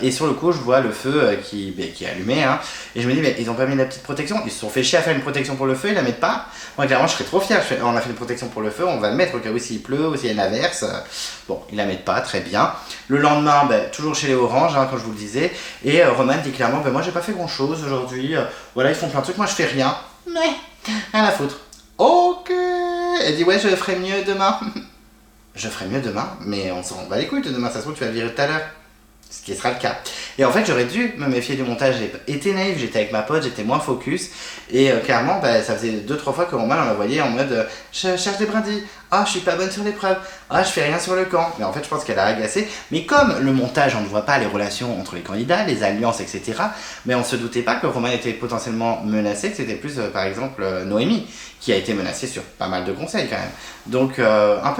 et sur le coup je vois le feu qui est allumé, hein, et je me dis, mais ils ont pas mis la petite protection, ils se sont fait chier à faire une protection pour le feu, ils la mettent pas. Moi clairement je serais trop fier, on a fait une protection pour le feu, on va le mettre au cas où s'il pleut, ou s'il y a une averse. Bon, ils la mettent pas, très bien. Le lendemain, ben, toujours chez les oranges, hein, comme je vous le disais, et Roman dit clairement, ben, moi j'ai pas fait grand chose aujourd'hui, voilà ils font plein de trucs, moi je fais rien, mais rien à foutre. Ok. Elle dit ouais je ferai mieux demain. Je ferai mieux demain, mais on s'en bat les couilles de demain, ça se trouve tu vas le virer tout à l'heure. Ce qui sera le cas. Et en fait j'aurais dû me méfier du montage, j'ai été naïf, j'étais avec ma pote, j'étais moins focus. Et clairement bah, ça faisait 2-3 fois que Roman on la voyait en mode je cherche des brindilles, ah je suis pas bonne sur l'épreuve, ah je fais rien sur le camp. Mais en fait je pense qu'elle a agacé. Mais comme le montage on ne voit pas les relations entre les candidats, les alliances etc. Mais on se doutait pas que Roman était potentiellement menacé, que c'était plus par exemple Noémie qui a été menacée sur pas mal de conseils quand même. Donc un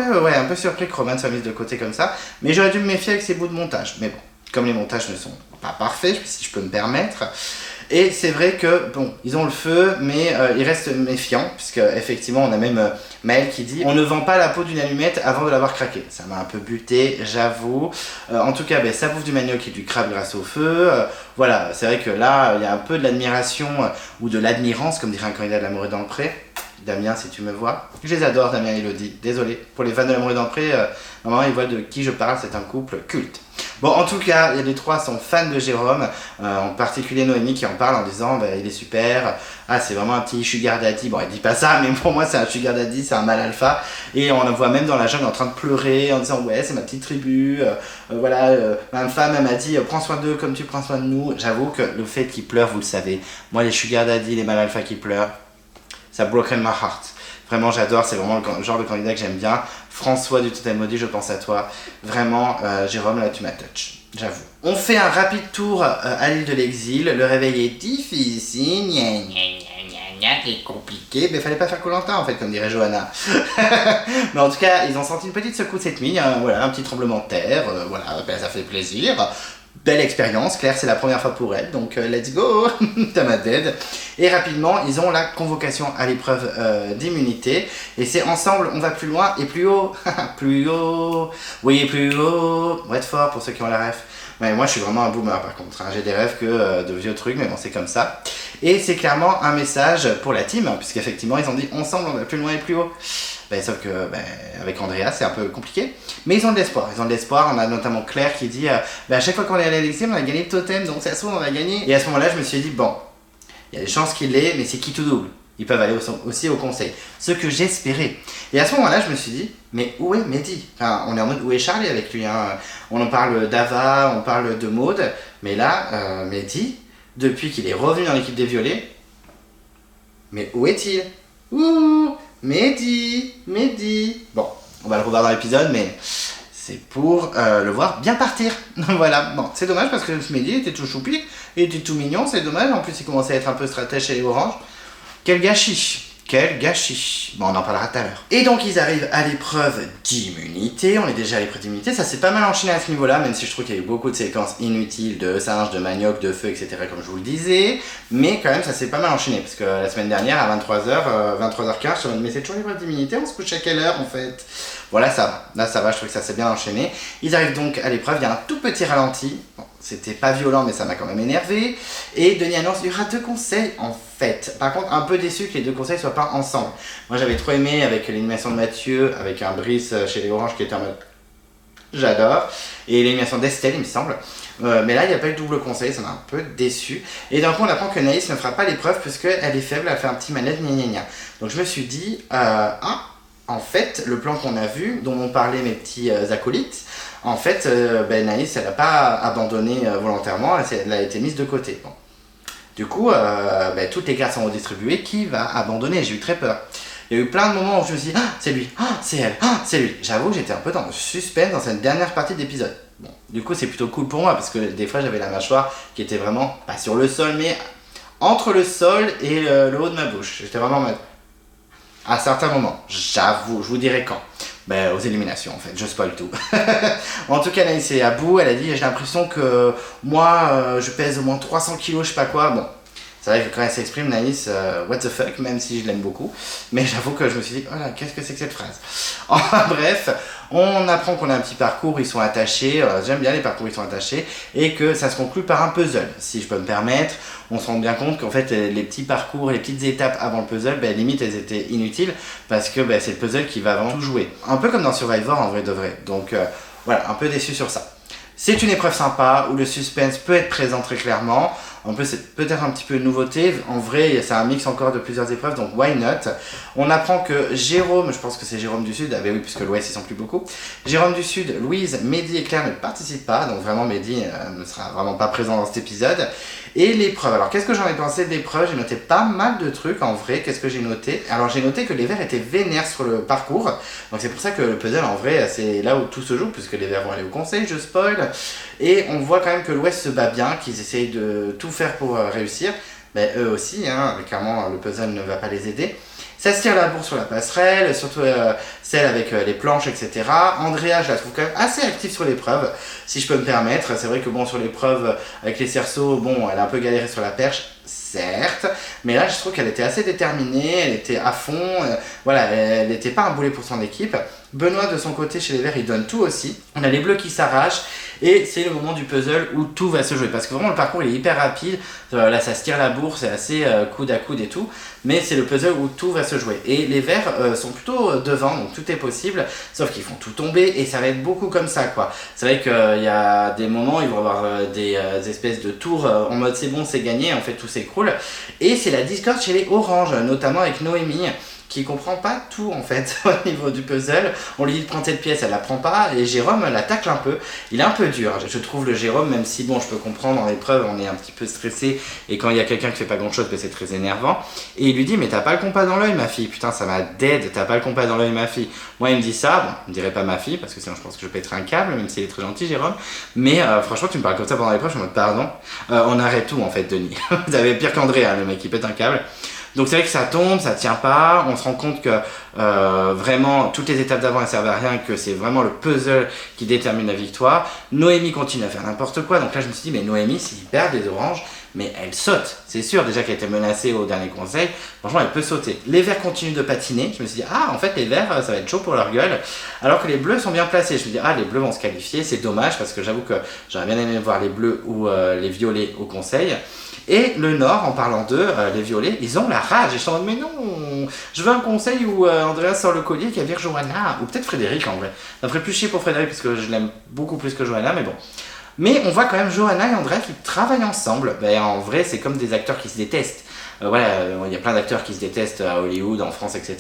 peu surpris que Roman soit mise de côté comme ça. Mais j'aurais dû me méfier avec ces bouts de montage. Mais bon. Comme les montages ne sont pas parfaits, si je peux me permettre. Et c'est vrai que, bon, ils ont le feu, mais ils restent méfiants, puisque effectivement, on a même Maël qui dit on ne vend pas la peau d'une allumette avant de l'avoir craquée. Ça m'a un peu buté, j'avoue. En tout cas, ben, ça bouffe du manioc et du crabe grâce au feu. Voilà, c'est vrai que là, il y a un peu de l'admiration ou de l'admirance, comme dirait un candidat de l'amour est dans le pré. Damien, si tu me vois. Je les adore, Damien et Elodie. Désolé. Pour les fans de l'amour est dans le pré, normalement, ils voient de qui je parle, c'est un couple culte. Bon, en tout cas, il y a les 3 sont fans de Jérôme, en particulier Noémie qui en parle en disant bah, il est super, ah c'est vraiment un petit sugar daddy. Bon, elle dit pas ça, mais pour moi c'est un sugar daddy, c'est un mâle alpha. Et on le voit même dans la jungle en train de pleurer, en disant ouais c'est ma petite tribu, voilà, ma femme elle m'a dit prends soin d'eux comme tu prends soin de nous. J'avoue que le fait qu'ils pleurent, vous le savez, moi les sugar daddy, les mâles alpha qui pleurent, ça broken my heart. Vraiment, j'adore, c'est vraiment le genre de candidat que j'aime bien. François du Totem Maudit, je pense à toi. Vraiment, Jérôme, là, tu m'as touch, j'avoue. On fait un rapide tour à l'île de l'exil. Le réveil est difficile, c'est compliqué. Mais fallait pas faire Koh-Lanta, en fait, comme dirait Johanna. Mais en tout cas, ils ont senti une petite secousse cette nuit. Hein, voilà, un petit tremblement de terre. Voilà, ben, ça fait plaisir. Belle expérience, Claire c'est la première fois pour elle, donc let's go, t'as ma dead. Et rapidement, ils ont la convocation à l'épreuve d'immunité, et c'est ensemble, on va plus loin et plus haut, plus haut, oui plus haut, Redford pour ceux qui ont la ref. Ouais, moi je suis vraiment un boomer par contre, hein. J'ai des rêves que de vieux trucs, mais bon c'est comme ça. Et c'est clairement un message pour la team, puisqu'effectivement ils ont dit ensemble on va plus loin et plus haut. Sauf que avec Andrea c'est un peu compliqué, mais ils ont de l'espoir, on a notamment Claire qui dit à chaque fois qu'on est allé à l'Elysée on a gagné le totem, donc ça se trouve on va gagner. Et à ce moment là je me suis dit bon, il y a des chances qu'il l'ait, mais c'est qui tout double, ils peuvent aller aussi au conseil, ce que j'espérais. Et à ce moment là je me suis dit mais où est Mehdi, enfin on est en mode où est Charlie avec lui, hein. On en parle d'Ava, on parle de Maud, mais là Mehdi, depuis qu'il est revenu dans l'équipe des violets, mais où est-il? Ouh, Mehdi. Bon, on va le revoir dans l'épisode, mais c'est pour le voir bien partir. Voilà, bon, c'est dommage parce que Mehdi était tout choupi, il était tout mignon, c'est dommage. En plus, il commençait à être un peu stratège chez les Oranges. Quel gâchis. Bon, on en parlera tout à l'heure. Et donc, ils arrivent à l'épreuve d'immunité. On est déjà à l'épreuve d'immunité. Ça s'est pas mal enchaîné à ce niveau-là, même si je trouve qu'il y a eu beaucoup de séquences inutiles de singes, de manioc, de feu, etc., comme je vous le disais. Mais quand même, ça s'est pas mal enchaîné. Parce que la semaine dernière, à 23h, 23h15, je me dis, mais c'est toujours l'épreuve d'immunité, on se couche à quelle heure en fait? Voilà, ça va. Là, ça va, je trouve que ça s'est bien enchaîné. Ils arrivent donc à l'épreuve. Il y a un tout petit ralenti. Bon, c'était pas violent, mais ça m'a quand même énervé. Et Denis annonce qu'il y aura 2 conseils en fait. Par contre, un peu déçu que les 2 conseils soient pas ensemble. Moi, j'avais trop aimé avec l'animation de Mathieu, avec un Brice chez les Oranges qui était en mode j'adore. Et l'animation d'Estelle, il me semble. Mais là, il n'y a pas eu de double conseil, ça m'a un peu déçu. Et d'un coup, on apprend que Naïs ne fera pas l'épreuve puisqu'elle est faible, elle fait un petit manette, gna gna gna. Donc je me suis dit, en fait, le plan qu'on a vu, dont m'ont parlé mes petits acolytes, en fait, Naïs, elle n'a pas abandonné volontairement, elle a été mise de côté. Bon. Du coup, toutes les cartes sont redistribuées, qui va abandonner? J'ai eu très peur. Il y a eu plein de moments où je me suis dit, c'est lui, c'est elle, c'est lui. J'avoue, j'étais un peu dans le suspense dans cette dernière partie d'épisode. Bon, du coup, c'est plutôt cool pour moi, parce que des fois, j'avais la mâchoire qui était vraiment, pas sur le sol, mais entre le sol et le haut de ma bouche. J'étais vraiment en mode... À certains moments, j'avoue, je vous dirai quand. Aux éliminations en fait, je spoil tout. En tout cas, Naïs est à bout, elle a dit j'ai l'impression que moi je pèse au moins 300 kilos, je sais pas quoi. Bon, c'est vrai que quand elle s'exprime, Naïs, what the fuck, même si je l'aime beaucoup. Mais j'avoue que je me suis dit, oh là, qu'est-ce que c'est que cette phrase? Enfin bref, on apprend qu'on a un petit parcours, ils sont attachés, j'aime bien les parcours, ils sont attachés, et que ça se conclut par un puzzle, si je peux me permettre. On se rend bien compte qu'en fait, les petits parcours, les petites étapes avant le puzzle, limite, elles étaient inutiles, parce que c'est le puzzle qui va vraiment tout jouer. Un peu comme dans Survivor, en vrai de vrai. Donc voilà, un peu déçu sur ça. C'est une épreuve sympa, où le suspense peut être présent très clairement. En plus, c'est peut-être un petit peu une nouveauté. En vrai, c'est un mix encore de plusieurs épreuves, donc why not? On apprend que Jérôme, je pense que c'est Jérôme du Sud, oui, puisque l'Ouest, ils sont plus beaucoup. Jérôme du Sud, Louise, Mehdi et Claire ne participent pas, donc vraiment, Mehdi ne sera vraiment pas présent dans cet épisode. Et l'épreuve, alors qu'est-ce que j'en ai pensé de l'épreuve? J'ai noté pas mal de trucs en vrai. Qu'est-ce que j'ai noté? Alors j'ai noté que les verts étaient vénères sur le parcours, donc c'est pour ça que le puzzle en vrai c'est là où tout se joue, puisque les verts vont aller au conseil, je spoil. Et on voit quand même que l'Ouest se bat bien, qu'ils essayent de tout faire pour réussir. Eux aussi, clairement le puzzle ne va pas les aider. Ça se tire la bourre sur la passerelle, surtout celle avec les planches, etc. Andrea, je la trouve quand même assez active sur l'épreuve, si je peux me permettre. C'est vrai que sur l'épreuve avec les cerceaux, elle a un peu galéré sur la perche, certes. Mais là, je trouve qu'elle était assez déterminée, elle était à fond. Elle n'était pas un boulet pour son équipe. Benoît, de son côté, chez les Verts, il donne tout aussi. On a les bleus qui s'arrachent. Et c'est le moment du puzzle où tout va se jouer. Parce que vraiment, le parcours, il est hyper rapide. Là, ça se tire la bourre, c'est assez coude à coude et tout. Mais c'est le puzzle où tout va se jouer. Et les Verts sont plutôt devant, donc tout est possible. Sauf qu'ils font tout tomber et ça va être beaucoup comme ça, quoi. C'est vrai qu'il y a des moments, ils vont avoir des espèces de tours en mode c'est bon, c'est gagné. En fait, tout s'écroule. Et c'est la discorde chez les Oranges, notamment avec Noémie, qui comprend pas tout en fait au niveau du puzzle. On lui dit de prendre cette pièce, elle la prend pas, et Jérôme la tacle un peu. Il est un peu dur, je trouve, le Jérôme, même si je peux comprendre, dans l'épreuve on est un petit peu stressé, et quand il y a quelqu'un qui fait pas grand chose, c'est très énervant. Et il lui dit mais t'as pas le compas dans l'œil ma fille, putain ça m'a dead, t'as pas le compas dans l'œil ma fille. Moi il me dit ça, il me dirait pas ma fille, parce que sinon je pense que je pèterais un câble, même s'il est très gentil Jérôme. Mais franchement tu me parles comme ça pendant l'épreuve, je me dis pardon, on arrête tout en fait Denis. Vous avez pire qu'André, le mec qui pète un câble. Donc c'est vrai que ça tombe, ça tient pas, on se rend compte que vraiment toutes les étapes d'avant elles servent à rien, que c'est vraiment le puzzle qui détermine la victoire. Noémie continue à faire n'importe quoi, donc là je me suis dit mais Noémie s'il perd des oranges, mais elle saute, c'est sûr déjà qu'elle était menacée au dernier conseil, franchement elle peut sauter. Les verts continuent de patiner, je me suis dit ah en fait les verts ça va être chaud pour leur gueule, alors que les bleus sont bien placés, je me dis ah les bleus vont se qualifier, c'est dommage parce que j'avoue que j'aurais bien aimé voir les bleus ou les violets au conseil. Et le Nord, en parlant d'eux, les violets, ils ont la rage. Et je suis en mode, mais non, je veux un conseil où Andrea sort le collier qui vire Johanna, ou peut-être Frédéric en vrai. Ça ferait plus chier pour Frédéric parce que je l'aime beaucoup plus que Johanna, mais bon. Mais on voit quand même Johanna et Andrea qui travaillent ensemble. Ben, en vrai, c'est comme des acteurs qui se détestent. Il y a plein d'acteurs qui se détestent à Hollywood, en France, etc.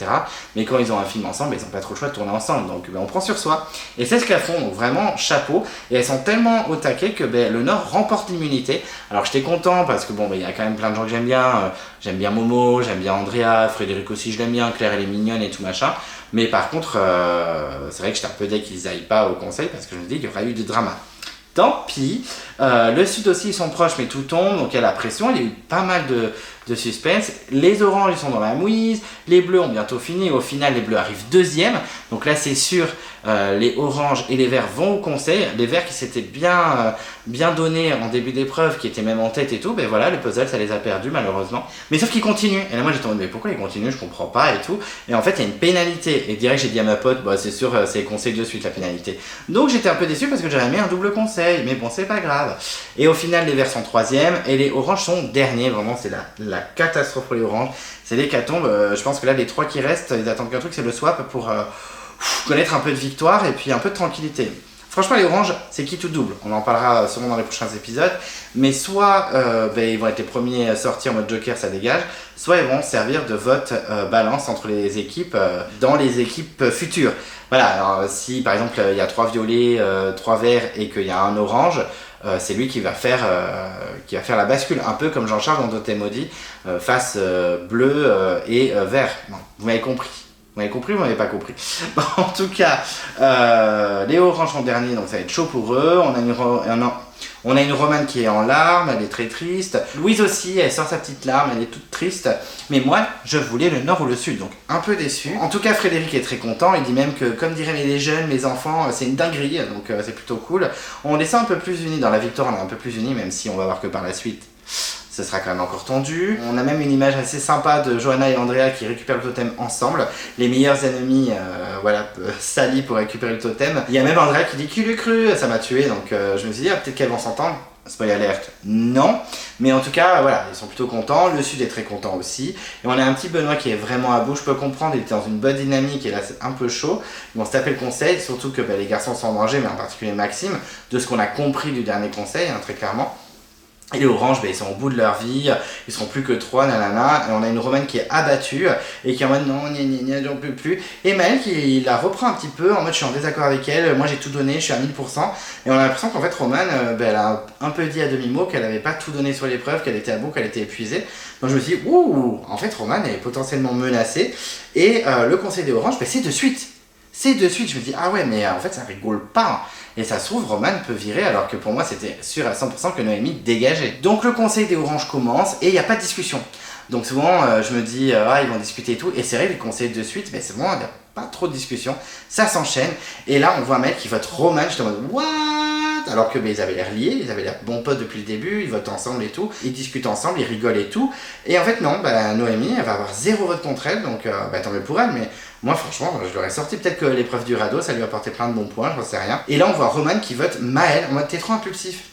Mais quand ils ont un film ensemble, ils n'ont pas trop le choix de tourner ensemble. Donc on prend sur soi. Et c'est ce qu'elles font, donc vraiment chapeau. Et elles sont tellement au taquet que le Nord remporte l'immunité. Alors j'étais content parce que il y a quand même plein de gens que j'aime bien. J'aime bien Momo, j'aime bien Andrea, Frédéric aussi je l'aime bien, Claire elle est mignonne et tout machin. Mais par contre, c'est vrai que j'étais un peu dès qu'ils aillent pas au conseil parce que je me dis qu'il y aura eu du drama. Tant pis. Le Sud aussi ils sont proches mais tout tombe, donc il y a la pression, il y a eu pas mal de suspense. Les oranges ils sont dans la mouise, les bleus ont bientôt fini, au final les bleus arrivent deuxième, donc là c'est sûr les oranges et les verts vont au conseil. Les verts qui s'étaient bien donnés en début d'épreuve, qui étaient même en tête et tout, voilà le puzzle ça les a perdus malheureusement, mais sauf qu'ils continuent, et là moi j'étais en mode mais pourquoi ils continuent, je comprends pas et tout, et en fait il y a une pénalité, et direct j'ai dit à ma pote c'est sûr c'est conseil de suite la pénalité, donc j'étais un peu déçu parce que j'aurais mis un double conseil, mais bon c'est pas grave. Et au final les verts sont troisième et les oranges sont derniers, vraiment c'est la catastrophe pour les oranges, c'est l'hécatombe. Je pense que là les trois qui restent ils attendent qu'un truc, c'est le swap pour connaître un peu de victoire et puis un peu de tranquillité. Franchement les oranges c'est qui tout double, on en parlera sûrement dans les prochains épisodes, mais soit ils vont être les premiers sortis en mode joker ça dégage, soit ils vont servir de vote balance entre les équipes dans les équipes futures. Voilà, alors si par exemple il y a 3 violets, 3 verts et qu'il y a un orange, c'est lui qui va faire la bascule, un peu comme Jean-Charles dans Totem Maudit, face bleu et vert. Non, vous m'avez compris. Vous m'avez compris ou vous m'avez pas compris? Bon, en tout cas, les oranges sont derniers, donc ça va être chaud pour eux. On a une Romane qui est en larmes, elle est très triste. Louise aussi, elle sort sa petite larme, elle est toute triste. Mais moi, je voulais le nord ou le sud, donc un peu déçu. En tout cas, Frédéric est très content. Il dit même que, comme diraient les jeunes, les enfants, c'est une dinguerie, donc c'est plutôt cool. On les sent un peu plus unis. Dans la victoire, on est un peu plus unis, même si on va voir que par la suite, ce sera quand même encore tendu. On a même une image assez sympa de Johanna et Andrea qui récupèrent le totem ensemble. Les meilleurs ennemis, s'allient pour récupérer le totem. Il y a même Andrea qui dit qu'il l'eût cru, ça m'a tué, donc je me suis dit peut-être qu'elles vont s'entendre. Spoiler alert, non. Mais en tout cas, voilà, ils sont plutôt contents. Le Sud est très content aussi. Et on a un petit Benoît qui est vraiment à bout. Je peux comprendre, il était dans une bonne dynamique et là c'est un peu chaud. Ils vont se taper le conseil, surtout que les garçons sont en danger, mais en particulier Maxime, de ce qu'on a compris du dernier conseil, très clairement. Et les oranges, ils sont au bout de leur vie, ils seront plus que 3, nanana, et on a une Romane qui est abattue, et qui est en mode non, j'en peux plus. Et Maëlle qui la reprend un petit peu, en mode je suis en désaccord avec elle, moi j'ai tout donné, je suis à 1000%, et on a l'impression qu'en fait Romane, elle a un peu dit à demi-mot qu'elle n'avait pas tout donné sur l'épreuve, qu'elle était à bout, qu'elle était épuisée. Donc je me suis dit, ouh, en fait Romane est potentiellement menacée, et le conseil des oranges, c'est de suite. C'est de suite, je me dis, ah ouais, mais en fait ça rigole pas. Et ça se trouve, Romane peut virer, alors que pour moi c'était sûr à 100% que Noémie dégageait. Donc le conseil des oranges commence, et il n'y a pas de discussion. Donc souvent, je me dis, ils vont discuter et tout, et c'est vrai, les conseils de suite, c'est bon, il n'y a pas trop de discussion, ça s'enchaîne, et là on voit un mec qui vote Romane, j'étais en mode, what? Alors que ils avaient l'air liés, ils avaient l'air bons potes depuis le début, ils votent ensemble et tout, ils discutent ensemble, ils rigolent et tout, et en fait non, Noémie, elle va avoir 0 vote contre elle, donc tant mieux pour elle, mais moi franchement, je l'aurais sorti, peut-être que l'épreuve du radeau, ça lui a apporté plein de bons points, j'en sais rien. Et là on voit Romane qui vote Maëlle, en mode t'es trop impulsif.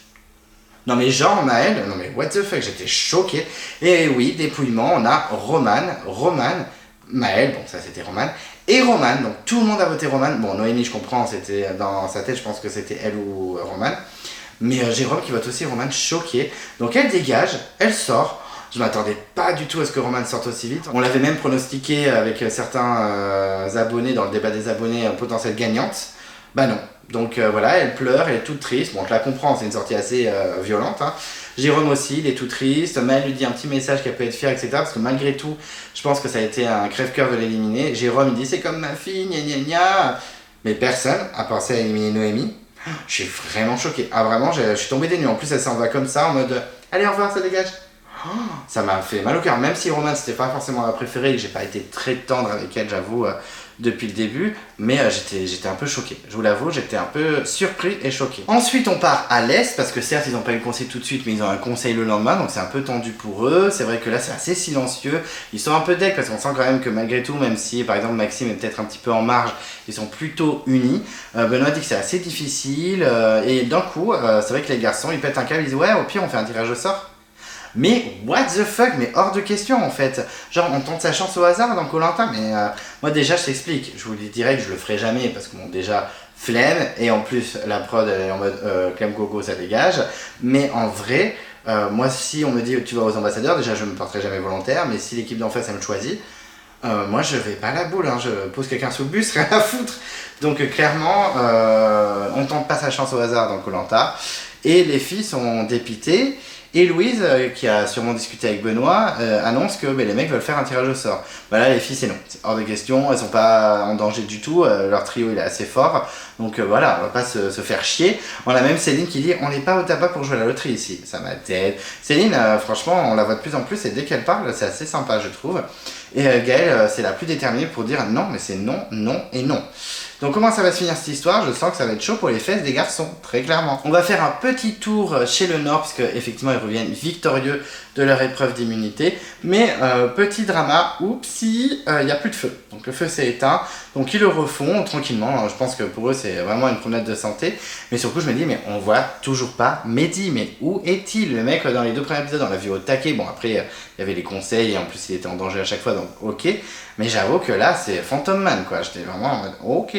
Non mais genre Maëlle, non mais what the fuck, j'étais choqué. Et oui, dépouillement, on a Romane, Maëlle, bon ça c'était Romane, et Romane, donc tout le monde a voté Romane. Bon, Noémie, je comprends, c'était dans sa tête, je pense que c'était elle ou Romane. Mais Jérôme qui vote aussi Romane, choqué. Donc elle dégage, elle sort. Je m'attendais pas du tout à ce que Romane sorte aussi vite. On l'avait même pronostiqué avec certains abonnés, dans le débat des abonnés, potentielle gagnante. Bah non. Donc voilà, elle pleure, elle est toute triste. Bon, je la comprends, c'est une sortie assez violente. Jérôme aussi, il est tout triste. Maëlle lui dit un petit message qu'elle peut être fière, etc. Parce que malgré tout, je pense que ça a été un crève-cœur de l'éliminer. Jérôme, il dit c'est comme ma fille, gna gna gna. Mais personne a pensé à éliminer Noémie. Je suis vraiment choqué. Ah vraiment, je suis tombé des nues. En plus, elle s'en va comme ça, en mode allez, au revoir, ça dégage. Ça m'a fait mal au cœur, même si Roman c'était pas forcément la préférée et que j'ai pas été très tendre avec elle, j'avoue, depuis le début, mais j'étais un peu choqué. Je vous l'avoue, j'étais un peu surpris et choqué. Ensuite, on part à l'Est, parce que certes, ils n'ont pas eu le conseil tout de suite, mais ils ont un conseil le lendemain, donc c'est un peu tendu pour eux. C'est vrai que là, c'est assez silencieux. Ils sont un peu deck, parce qu'on sent quand même que malgré tout, même si, par exemple, Maxime est peut-être un petit peu en marge, ils sont plutôt unis. Benoît dit que c'est assez difficile, et d'un coup, c'est vrai que les garçons, ils pètent un câble, ils disent « Ouais, au pire, on fait un tirage au sort ». Mais what the fuck, mais hors de question en fait. Genre on tente sa chance au hasard dans Koh-Lanta, mais moi déjà je t'explique, je vous le dis direct, je le ferai jamais parce que bon déjà flemme et en plus la prod elle est en mode Clem Coco ça dégage. Mais en vrai, moi si on me dit tu vas aux ambassadeurs, déjà je me porterai jamais volontaire, mais si l'équipe d'en face elle me choisit, moi je vais pas à la boule, hein, je pose quelqu'un sous le bus, rien à foutre. Donc clairement, on tente pas sa chance au hasard dans Koh-Lanta et les filles sont dépitées. Et Louise, qui a sûrement discuté avec Benoît, annonce que les mecs veulent faire un tirage au sort. Bah là, les filles, c'est non. C'est hors de question, elles sont pas en danger du tout. Leur trio, il est assez fort. Donc voilà, on va pas se faire chier. On a même Céline qui dit on n'est pas au tabac pour jouer à la loterie ici. Ça m'aide. Céline, franchement, on la voit de plus en plus et dès qu'elle parle, c'est assez sympa, je trouve. Et Gaëlle, c'est la plus déterminée pour dire non, mais c'est non, non et non. Donc comment ça va se finir cette histoire? Je sens que ça va être chaud pour les fesses des garçons, très clairement. On va faire un petit tour chez le Nord, parce qu'effectivement ils reviennent victorieux de leur épreuve d'immunité. Mais petit drama, oupsie, il n'y a plus de feu. Donc le feu s'est éteint, donc ils le refont tranquillement. Je pense que pour eux c'est vraiment une promenade de santé. Mais surtout je me dis, mais on voit toujours pas Mehdi, mais où est-il? Le mec dans les 2 premiers épisodes on l'a vu au taquet. Bon après il y avait les conseils et en plus il était en danger à chaque fois, donc ok. Mais j'avoue que là, c'est Phantom Man, quoi. J'étais vraiment en mode, ok.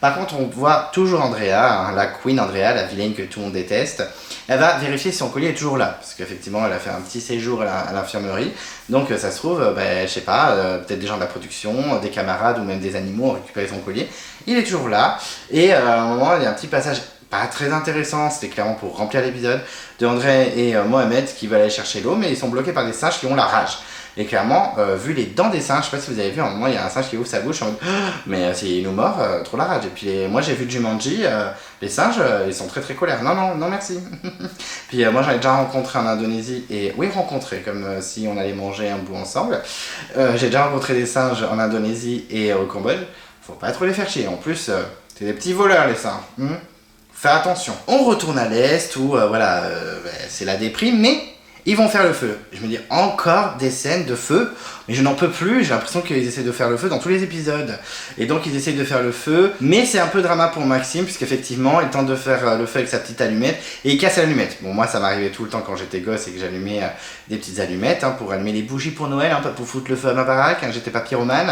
Par contre, on voit toujours Andrea, hein, la Queen Andrea, la vilaine que tout le monde déteste. Elle va vérifier si son collier est toujours là. Parce qu'effectivement, elle a fait un petit séjour à l'infirmerie. Donc, ça se trouve, je sais pas, peut-être des gens de la production, des camarades ou même des animaux ont récupéré son collier. Il est toujours là. Et à un moment, il y a un petit passage pas très intéressant. C'était clairement pour remplir l'épisode de André et Mohamed qui veulent aller chercher l'eau. Mais ils sont bloqués par des singes qui ont la rage. Et clairement, vu les dents des singes, je sais pas si vous avez vu, à un moment il y a un singe qui ouvre sa bouche en mode mais s'il nous mord, trop la rage. Et puis moi j'ai vu Jumanji, les singes ils sont très très colères. Non, non, non merci. Puis moi j'en ai déjà rencontré en Indonésie, et oui, rencontré, comme si on allait manger un bout ensemble. J'ai déjà rencontré des singes en Indonésie et au Cambodge. Faut pas trop les faire chier. En plus, c'est des petits voleurs les singes. Fais attention. On retourne à l'Est où c'est la déprime, mais ils vont faire le feu. Je me dis, encore des scènes de feu, mais je n'en peux plus. J'ai l'impression qu'ils essaient de faire le feu dans tous les épisodes. Et donc ils essayent de faire le feu, mais c'est un peu drama pour Maxime, puisqu'effectivement il tente de faire le feu avec sa petite allumette, et il casse l'allumette. Bon, moi ça m'arrivait tout le temps quand j'étais gosse et que j'allumais des petites allumettes, hein, pour allumer les bougies pour Noël, hein, pour foutre le feu à ma baraque, hein, j'étais pas pyromane.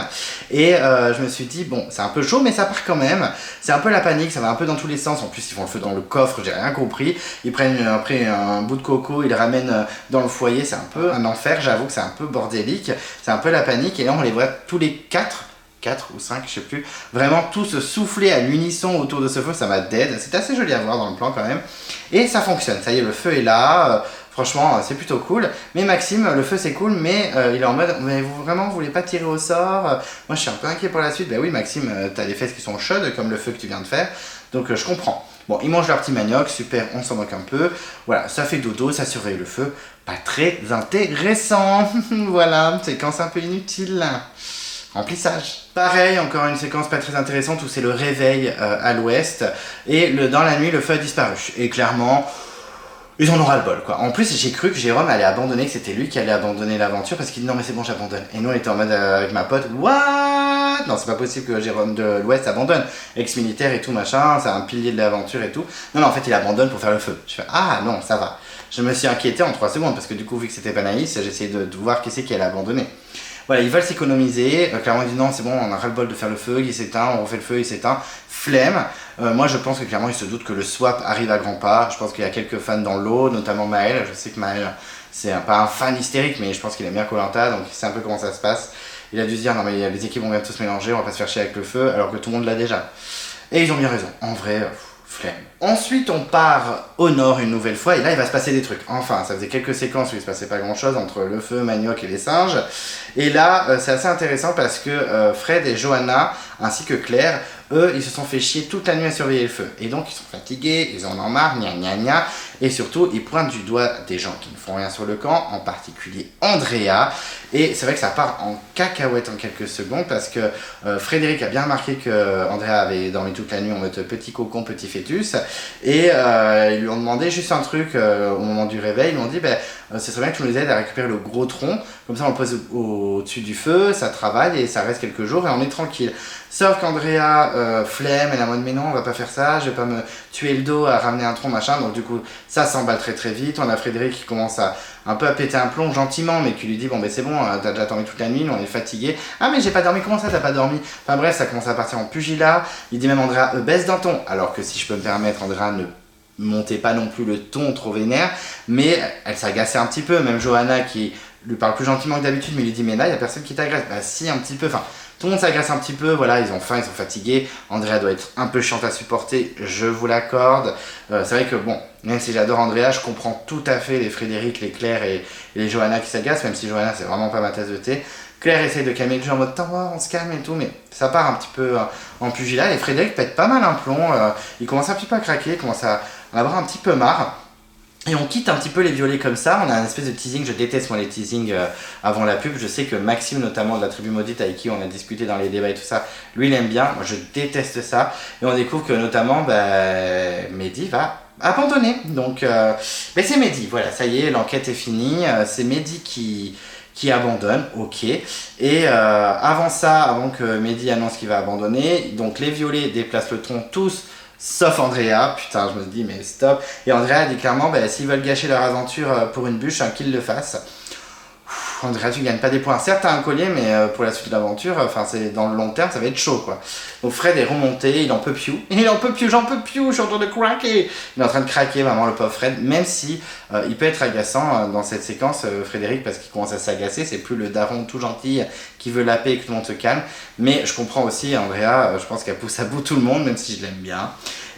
Et je me suis dit, bon, c'est un peu chaud, mais ça part quand même. C'est un peu la panique, ça va un peu dans tous les sens. En plus ils font le feu dans le coffre, j'ai rien compris. Ils prennent après un bout de coco, ils le ramènent dans le foyer, c'est un peu un enfer, j'avoue que c'est un peu bordélique, c'est un peu la panique, et là on les voit tous les 4 ou 5, je sais plus, vraiment tous souffler à l'unisson autour de ce feu, ça m'a dead, c'est assez joli à voir dans le plan quand même, et ça fonctionne, ça y est, le feu est là, franchement c'est plutôt cool. Mais Maxime, le feu c'est cool, mais il est en mode, mais vous voulez pas tirer au sort? Moi je suis un peu inquiet pour la suite. Bah oui Maxime, t'as des fesses qui sont chaudes comme le feu que tu viens de faire, donc je comprends. Bon, ils mangent leur petit manioc, super, on s'en moque un peu. Voilà, ça fait dodo, ça surveille le feu. Pas très intéressant. Voilà, séquence un peu inutile. Remplissage. Pareil, encore une séquence pas très intéressante où c'est le réveil à l'ouest. Et dans la nuit, le feu a disparu. Et clairement, ils en ont ras le bol, quoi. En plus, j'ai cru que Jérôme allait abandonner, que c'était lui qui allait abandonner l'aventure, parce qu'il dit non mais c'est bon, j'abandonne. Et nous on était en mode avec ma pote, what? Non, c'est pas possible que Jérôme de l'Ouest abandonne. Ex-militaire et tout machin, c'est un pilier de l'aventure et tout. Non, non, en fait il abandonne pour faire le feu. Je fais ah non, ça va. Je me suis inquiété en 3 secondes, parce que du coup vu que c'était pas naïf, j'ai essayé de voir qui c'est qui allait abandonner. Voilà, ils veulent s'économiser. Clairement, ils disent non, c'est bon, on a ras le bol de faire le feu, il s'éteint, on refait le feu, il s'éteint. Flemme. Moi, je pense que clairement, ils se doutent que le swap arrive à grands pas. Je pense qu'il y a quelques fans dans l'eau, notamment Maël. Je sais que Maël, c'est pas un fan hystérique, mais je pense qu'il aime bien Koh-Lanta, donc il sait un peu comment ça se passe. Il a dû se dire non, mais les équipes vont bientôt se mélanger, on va pas se faire chier avec le feu, alors que tout le monde l'a déjà. Et ils ont bien raison. En vrai, flemme. Ensuite, on part au nord une nouvelle fois, et là, il va se passer des trucs. Enfin, ça faisait quelques séquences où il se passait pas grand-chose entre le feu, Manioc et les singes. Et là, c'est assez intéressant parce que Fred et Johanna, ainsi que Claire, eux, ils se sont fait chier toute la nuit à surveiller le feu. Et donc, ils sont fatigués, ils en ont marre, gna gna gna. Et surtout, ils pointent du doigt des gens qui ne font rien sur le camp, en particulier Andrea. Et c'est vrai que ça part en cacahuète en quelques secondes parce que Frédéric a bien remarqué que Andrea avait dormi toute la nuit en mode petit cocon, petit fœtus. Et ils lui ont demandé juste un truc au moment du réveil. Ils lui ont dit, ce serait bien que tu nous aides à récupérer le gros tronc. Comme ça, on le pose au-dessus du feu, ça travaille et ça reste quelques jours et on est tranquille. Sauf qu'Andrea flemme, elle est en mode mais non, on va pas faire ça, je vais pas me tuer le dos à ramener un tronc, machin. Donc du coup, ça s'emballe très très vite. On a Frédéric qui commence un peu à péter un plomb gentiment, mais qui lui dit bon ben c'est bon, t'as déjà dormi toute la nuit, on est fatigué. Ah mais j'ai pas dormi, comment ça t'as pas dormi? Enfin bref, ça commence à partir en pugilat. Il dit même Andrea, baisse d'un ton. Alors que si je peux me permettre, Andrea ne montait pas non plus le ton trop vénère, mais elle s'agaçait un petit peu. Même Johanna qui lui parle plus gentiment que d'habitude, mais lui dit mais là il y a personne qui t'agresse. Bah si, un petit peu, enfin tout le monde s'agresse un petit peu, voilà, ils ont faim, ils sont fatigués. Andrea doit être un peu chiante à supporter, je vous l'accorde. C'est vrai que bon, même si j'adore Andrea, je comprends tout à fait les Frédéric, les Claire et les Johanna qui s'agacent, même si Johanna c'est vraiment pas ma tasse de thé. Claire essaye de calmer le jeu en mode t'en vois, on se calme et tout, mais ça part un petit peu en pugilat et Frédéric pète pas mal un plomb, il commence un petit peu à craquer, il commence à en avoir un petit peu marre. Et on quitte un petit peu les violets comme ça, on a une espèce de teasing, je déteste moi les teasings avant la pub, je sais que Maxime notamment de la tribu maudite avec qui on a discuté dans les débats et tout ça, lui il aime bien, moi je déteste ça, et on découvre que notamment Mehdi va abandonner, donc c'est Mehdi, voilà, ça y est, l'enquête est finie, c'est Mehdi qui abandonne, ok, et avant ça, avant que Mehdi annonce qu'il va abandonner, donc les violets déplacent le tronc tous, sauf Andrea, putain je me dis mais stop. Et Andrea dit clairement s'ils veulent gâcher leur aventure pour une bûche, qu'ils le fassent. Andrea tu gagnes pas des points, certes t'as un collier mais pour la suite de l'aventure, c'est dans le long terme ça va être chaud quoi. Donc Fred est remonté, il en peut plus, j'en peux plus, je suis en train de craquer. Il est en train de craquer vraiment le pauvre Fred, même si il peut être agaçant dans cette séquence Frédéric parce qu'il commence à s'agacer, c'est plus le daron tout gentil qui veut la paix et que tout le monde se calme. Mais je comprends aussi Andrea, je pense qu'elle pousse à bout tout le monde même si je l'aime bien.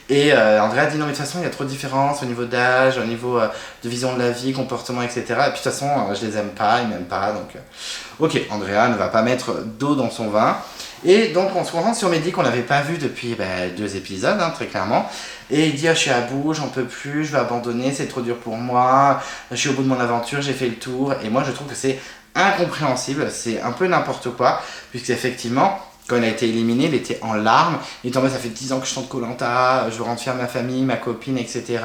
Et Andrea dit non mais de toute façon il y a trop de différences au niveau d'âge, au niveau de vision de la vie, comportement, etc. Et puis de toute façon je les aime pas, ils m'aiment pas, donc ok, Andrea ne va pas mettre d'eau dans son vin. Et donc on se concentre sur Mehdi qu'on n'avait pas vu depuis 2 épisodes, très clairement. Et il dit je suis à bout, j'en peux plus, je vais abandonner, c'est trop dur pour moi, je suis au bout de mon aventure, j'ai fait le tour. Et moi je trouve que c'est incompréhensible, c'est un peu n'importe quoi, puisqu'effectivement quand il a été éliminé, il était en larmes. Il était en mode ça fait 10 ans que je chante Koh-Lanta, je veux rendre fière ma famille, ma copine, etc.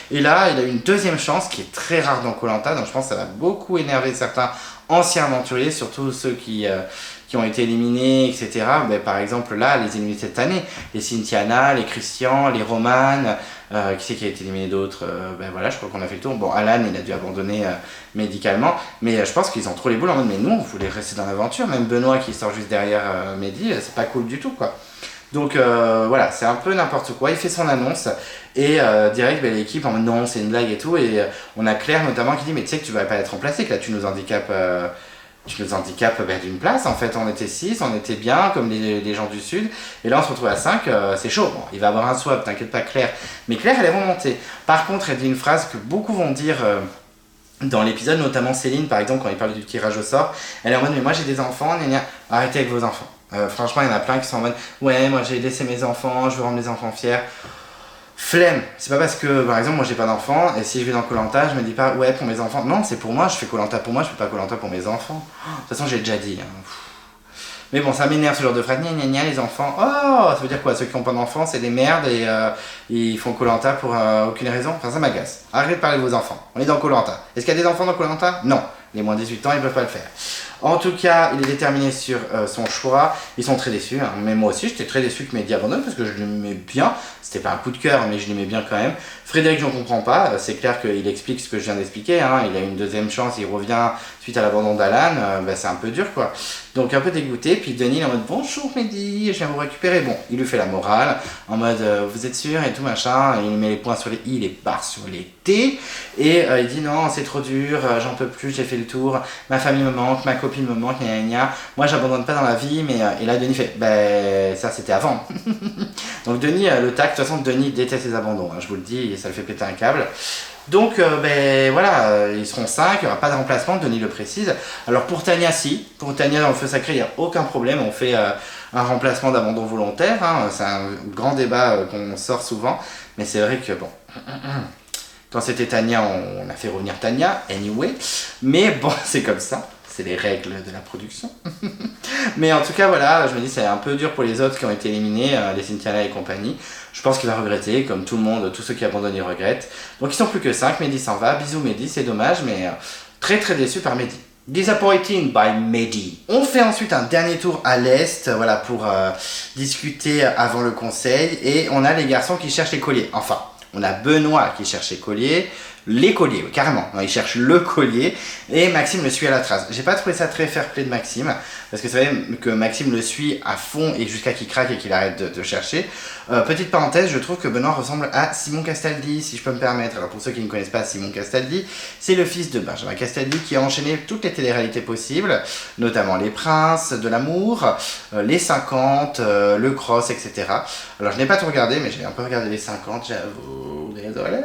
Et là, il a eu une deuxième chance qui est très rare dans Koh-Lanta. Donc je pense que ça va beaucoup énerver certains anciens aventuriers, surtout ceux qui ont été éliminés, etc. Par exemple, là, les éliminés cette année, les Cynthiana, les Christian, les Roman, qui c'est qui a été éliminé d'autres voilà, je crois qu'on a fait le tour. Bon, Alan, il a dû abandonner médicalement, mais je pense qu'ils ont trop les boules en mode mais nous, on voulait rester dans l'aventure. Même Benoît qui sort juste derrière Mehdi, c'est pas cool du tout, quoi. Donc voilà, c'est un peu n'importe quoi. Il fait son annonce et direct l'équipe en mode non, c'est une blague et tout. Et on a Claire notamment qui dit mais tu sais que tu vas pas être remplacé, que là tu nous handicapes d'une place. En fait, on était 6, on était bien comme les gens du Sud. Et là, on se retrouve à 5, c'est chaud. Bon, il va avoir un swap, t'inquiète pas, Claire. Mais Claire, elle est remontée. Par contre, elle dit une phrase que beaucoup vont dire dans l'épisode, notamment Céline, par exemple, quand il parle du tirage au sort. Elle est en mode mais moi j'ai des enfants, arrêtez avec vos enfants. Franchement, il y en a plein qui sont en mode ouais, moi j'ai laissé mes enfants, je veux rendre mes enfants fiers. Flemme, c'est pas parce que par exemple moi j'ai pas d'enfants et si je vais dans Koh-Lanta je me dis pas ouais pour mes enfants, non c'est pour moi, je fais Koh-Lanta pour moi, je fais pas Koh-Lanta pour mes enfants. De toute façon j'ai déjà dit. Mais bon ça m'énerve ce genre de phrase, gna les enfants, oh ça veut dire quoi, ceux qui ont pas d'enfants c'est des merdes et ils font Koh-Lanta pour aucune raison, enfin ça m'agace. Arrêtez de parler de vos enfants, on est dans Koh-Lanta. Est-ce qu'il y a des enfants dans Koh-Lanta? Non, les moins de 18 ans ils peuvent pas le faire. En tout cas, il est déterminé sur son choix. Ils sont très déçus, mais moi aussi j'étais très déçu que Mehdi abandonne parce que je l'aimais bien. C'était pas un coup de cœur, mais je l'aimais bien quand même. Frédéric, j'en comprends pas. C'est clair qu'il explique ce que je viens d'expliquer. Il a une deuxième chance, il revient suite à l'abandon d'Alan. C'est un peu dur quoi. Donc un peu dégoûté. Puis Denis il est en mode bonjour Mehdi, je viens vous récupérer. Bon, il lui fait la morale en mode vous êtes sûr et tout machin. Et il met les points sur les i, les barres sur les t. Et il dit non, c'est trop dur, j'en peux plus, j'ai fait le tour. Ma famille me manque, ma copine copine me manque, gna gna gna. Moi, j'abandonne pas dans la vie, mais. Et là, Denis fait, ça c'était avant. Donc, Denis, le tact, de toute façon, Denis déteste les abandons, hein, je vous le dis, et ça le fait péter un câble. Donc, voilà, ils seront 5, il n'y aura pas de remplacement, Denis le précise. Alors, pour Tania, si. Pour Tania, dans le feu sacré, il n'y a aucun problème, on fait un remplacement d'abandon volontaire. Hein. C'est un grand débat qu'on sort souvent, mais c'est vrai que, bon. Quand c'était Tania, on a fait revenir Tania, anyway. Mais bon, c'est comme ça. C'est les règles de la production. Mais en tout cas, voilà, je me dis, c'est un peu dur pour les autres qui ont été éliminés, les Cynthia et compagnie. Je pense qu'il va regretter, comme tout le monde, tous ceux qui abandonnent, ils regrettent. Donc ils sont plus que 5, Mehdi s'en va. Bisous Mehdi, c'est dommage, mais très très déçu par Mehdi. Disappointing by Mehdi. On fait ensuite un dernier tour à l'Est, voilà, pour discuter avant le conseil. Et on a les garçons qui cherchent les colliers. Enfin, on a Benoît qui cherche les colliers, oui, carrément. Non, il cherche le collier et Maxime le suit à la trace. J'ai pas trouvé ça très fair-play de Maxime parce que c'est vrai que Maxime le suit à fond et jusqu'à qu'il craque et qu'il arrête de chercher. Petite parenthèse, je trouve que Benoît ressemble à Simon Castaldi, si je peux me permettre. Alors pour ceux qui ne connaissent pas Simon Castaldi, c'est le fils de Benjamin Castaldi qui a enchaîné toutes les téléréalités possibles, notamment Les Princes de l'amour, les 50, le Cross, etc. Alors je n'ai pas tout regardé, mais j'ai un peu regardé les 50, j'avoue, désolé.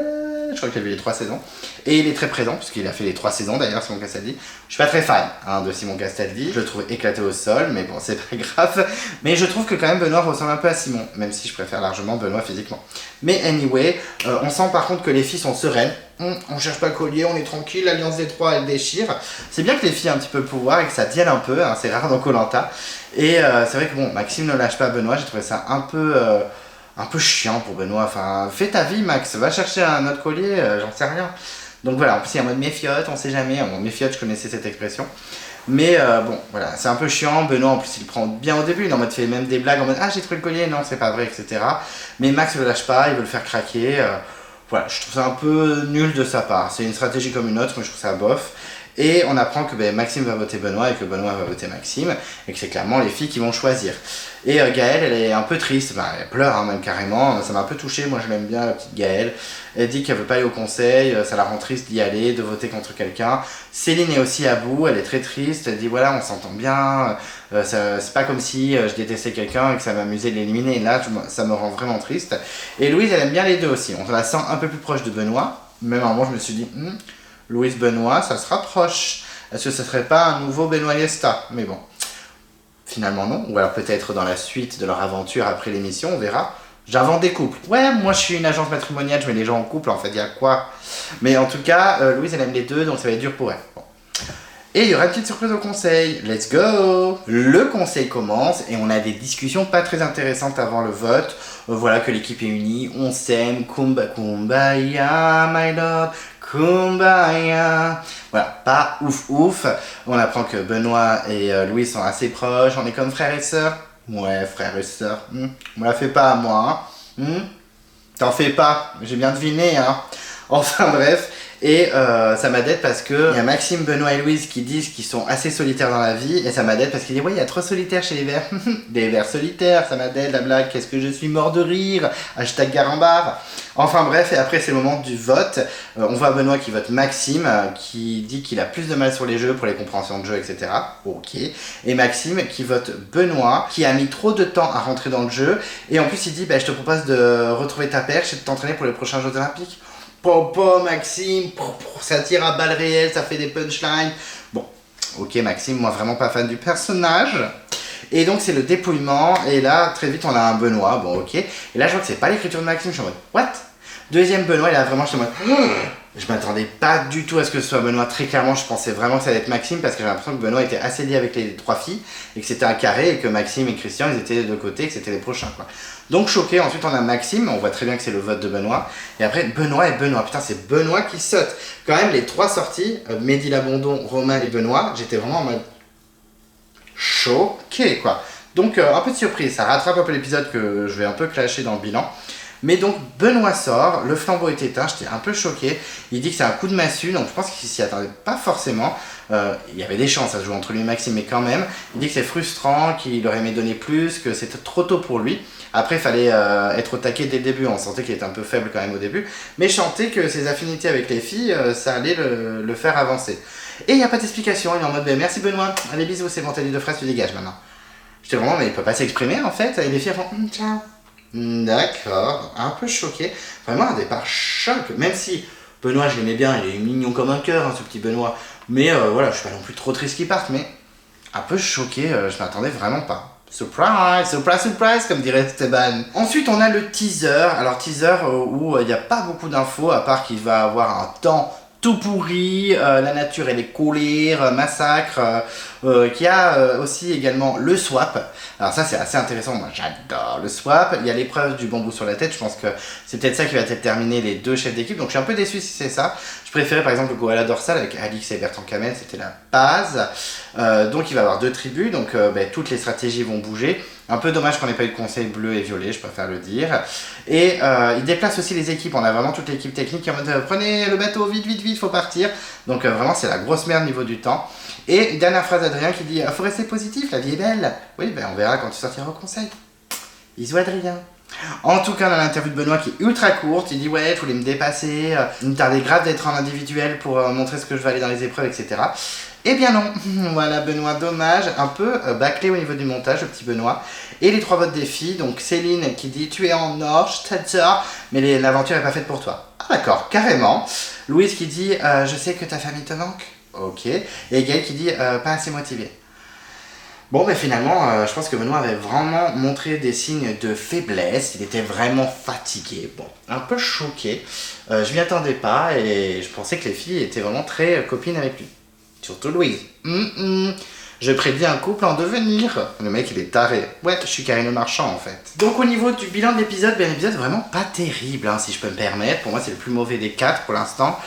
Je crois qu'il a vu les 3 saisons. Et il est très présent, puisqu'il a fait les 3 saisons d'ailleurs, Simon Castaldi. Je suis pas très fan de Simon Castaldi. Je le trouve éclaté au sol, mais bon, c'est pas grave. Mais je trouve que quand même Benoît ressemble un peu à Simon, même si je préfère largement Benoît physiquement. Mais anyway, on sent par contre que les filles sont sereines. On cherche pas le collier, on est tranquille, l'alliance des 3 elle déchire. C'est bien que les filles aient un petit peu le pouvoir et que ça tienne un peu, hein, c'est rare dans Koh-Lanta. Et c'est vrai que bon, Maxime ne lâche pas Benoît, j'ai trouvé ça un peu chiant pour Benoît. Enfin, fais ta vie, Max, va chercher un autre collier, j'en sais rien. Donc voilà, en plus il y a un mode méfiote, on sait jamais. En mode méfiote, je connaissais cette expression. Mais bon, voilà, c'est un peu chiant. Benoît, en plus, il prend bien au début. Il en mode fait même des blagues en mode ah, j'ai trouvé le collier, non, c'est pas vrai, etc. Mais Max ne le lâche pas, il veut le faire craquer. Voilà, je trouve ça un peu nul de sa part. C'est une stratégie comme une autre, mais je trouve ça bof. Et on apprend que Maxime va voter Benoît et que Benoît va voter Maxime et que c'est clairement les filles qui vont choisir. Et Gaëlle, elle est un peu triste, elle pleure même carrément, ça m'a un peu touché, moi je l'aime bien la petite Gaëlle. Elle dit qu'elle veut pas aller au conseil, ça la rend triste d'y aller, de voter contre quelqu'un. Céline est aussi à bout, elle est très triste, elle dit voilà on s'entend bien, c'est pas comme si je détestais quelqu'un et que ça m'amusait de l'éliminer, là ça me rend vraiment triste. Et Louise elle aime bien les deux aussi, on la sent un peu plus proche de Benoît, même à un moment je me suis dit Louise Benoît, ça se rapproche. Est-ce que ce serait pas un nouveau Benoît Yesta? Mais bon, finalement non. Ou alors peut-être dans la suite de leur aventure après l'émission, on verra. J'invente des couples. Ouais, moi je suis une agence matrimoniale, je mets les gens en couple, en fait, il y a quoi? Mais en tout cas, Louise elle aime les deux, donc ça va être dur pour elle. Bon. Et il y aura une petite surprise au conseil. Let's go! Le conseil commence et on a des discussions pas très intéressantes avant le vote. Voilà que l'équipe est unie, on s'aime, kumbaya, my lord. Kumbaya. Voilà, pas ouf ouf. On apprend que Benoît et Louis sont assez proches. On est comme frères et sœurs. Ouais, frères et sœurs. On me la fait pas à moi. T'en fais pas. J'ai bien deviné. Enfin bref. Et ça m'aide parce que il y a Maxime, Benoît et Louise qui disent qu'ils sont assez solitaires dans la vie. Et ça m'aide parce qu'il dit ouais, il y a trop solitaires chez les vers. Des vers solitaires, ça m'aide la blague. Qu'est-ce que je suis mort de rire. Hashtag Garambar. Enfin bref, et après c'est le moment du vote. On voit Benoît qui vote Maxime, qui dit qu'il a plus de mal sur les jeux pour les compréhensions de jeu, etc. Ok. Et Maxime qui vote Benoît, qui a mis trop de temps à rentrer dans le jeu. Et en plus il dit je te propose de retrouver ta perche et de t'entraîner pour les prochains Jeux Olympiques. Popo Maxime, ça tire à balles réelles, ça fait des punchlines. Bon, ok Maxime, moi vraiment pas fan du personnage. Et donc c'est le dépouillement, et là très vite on a un Benoît, bon ok. Et là je vois que c'est pas l'écriture de Maxime, je suis en mode what? Deuxième Benoît, et là vraiment je suis en mode je m'attendais pas du tout à ce que ce soit Benoît, très clairement je pensais vraiment que ça allait être Maxime parce que j'ai l'impression que Benoît était assez lié avec les 3 filles et que c'était un carré et que Maxime et Christian ils étaient des 2 côtés et que c'était les prochains quoi. Donc choqué, ensuite on a Maxime, on voit très bien que c'est le vote de Benoît et après Benoît et Benoît, putain c'est Benoît qui saute. Quand même les 3 sorties, Mehdi Labondon, Romain et Benoît, j'étais vraiment en mode choqué quoi. Donc un peu de surprise, ça rattrape un peu l'épisode que je vais un peu clasher dans le bilan. Mais donc Benoît sort, le flambeau est éteint, j'étais un peu choqué. Il dit que c'est un coup de massue, donc je pense qu'il s'y attendait pas forcément. Il y avait des chances à se jouer entre lui et Maxime, mais quand même. Il dit que c'est frustrant, qu'il aurait aimé donner plus, que c'était trop tôt pour lui. Après, il fallait être au taquet dès le début. On sentait qu'il était un peu faible quand même au début. Mais je sentais que ses affinités avec les filles, ça allait le faire avancer. Et il n'y a pas d'explication. Il est en mode, merci Benoît. Allez, bisous, c'est bon, t'as dit deux phrases, tu dégages maintenant. J'étais vraiment, mais il peut pas s'exprimer en fait. Et les filles font, ciao. D'accord, un peu choqué. Vraiment un départ choc. Même si Benoît, je l'aimais bien, il est mignon comme un cœur, hein, ce petit Benoît. Mais voilà, je suis pas non plus trop triste qu'il parte. Mais un peu choqué, je m'attendais vraiment pas. Surprise, surprise, surprise, comme dirait Esteban. Ensuite, on a le teaser. Alors, teaser où il n'y a pas beaucoup d'infos, à part qu'il va avoir un temps tout pourri, la nature elle est colère, massacre, qui a aussi également le swap. Alors ça c'est assez intéressant, moi j'adore le swap. Il y a l'épreuve du bambou sur la tête, je pense que c'est peut-être ça qui va déterminer les deux chefs d'équipe, donc je suis un peu déçu si c'est ça. Je préférais par exemple le goala dorsal avec Alix et Bertrand Camel, c'était la base. Donc il va y avoir deux tribus, donc toutes les stratégies vont bouger. Un peu dommage qu'on n'ait pas eu de conseil bleu et violet, je préfère le dire. Et il déplace aussi les équipes, on a vraiment toute l'équipe technique qui est en mode prenez le bateau, vite, vite, vite, faut partir. Donc vraiment c'est la grosse merde niveau du temps. Et dernière phrase d'Adrien qui dit faut rester positif, la vie est belle. Oui, on verra quand tu sortiras au conseil. Bisous Adrien. En tout cas, dans l'interview de Benoît qui est ultra courte, il dit ouais, je voulais me dépasser, il me tardait grave d'être en individuel pour montrer ce que je valais dans les épreuves, etc. Eh bien non, voilà Benoît, dommage, un peu bâclé au niveau du montage, le petit Benoît. Et les trois votes des filles, donc Céline qui dit tu es en or, je t'adore, mais l'aventure n'est pas faite pour toi. Ah d'accord, carrément. Louise qui dit je sais que ta famille te manque. Ok. Et Gaël qui dit pas assez motivé. Bon, mais finalement, je pense que Benoît avait vraiment montré des signes de faiblesse. Il était vraiment fatigué. Bon, un peu choqué. Je m'y attendais pas et je pensais que les filles étaient vraiment très copines avec lui. Surtout Louise. Je prédis un couple en devenir. Le mec, il est taré. Ouais, je suis Karine Le Marchand, en fait. Donc, au niveau du bilan de l'épisode, l'épisode vraiment pas terrible, hein, si je peux me permettre. Pour moi, c'est le plus mauvais des 4 pour l'instant.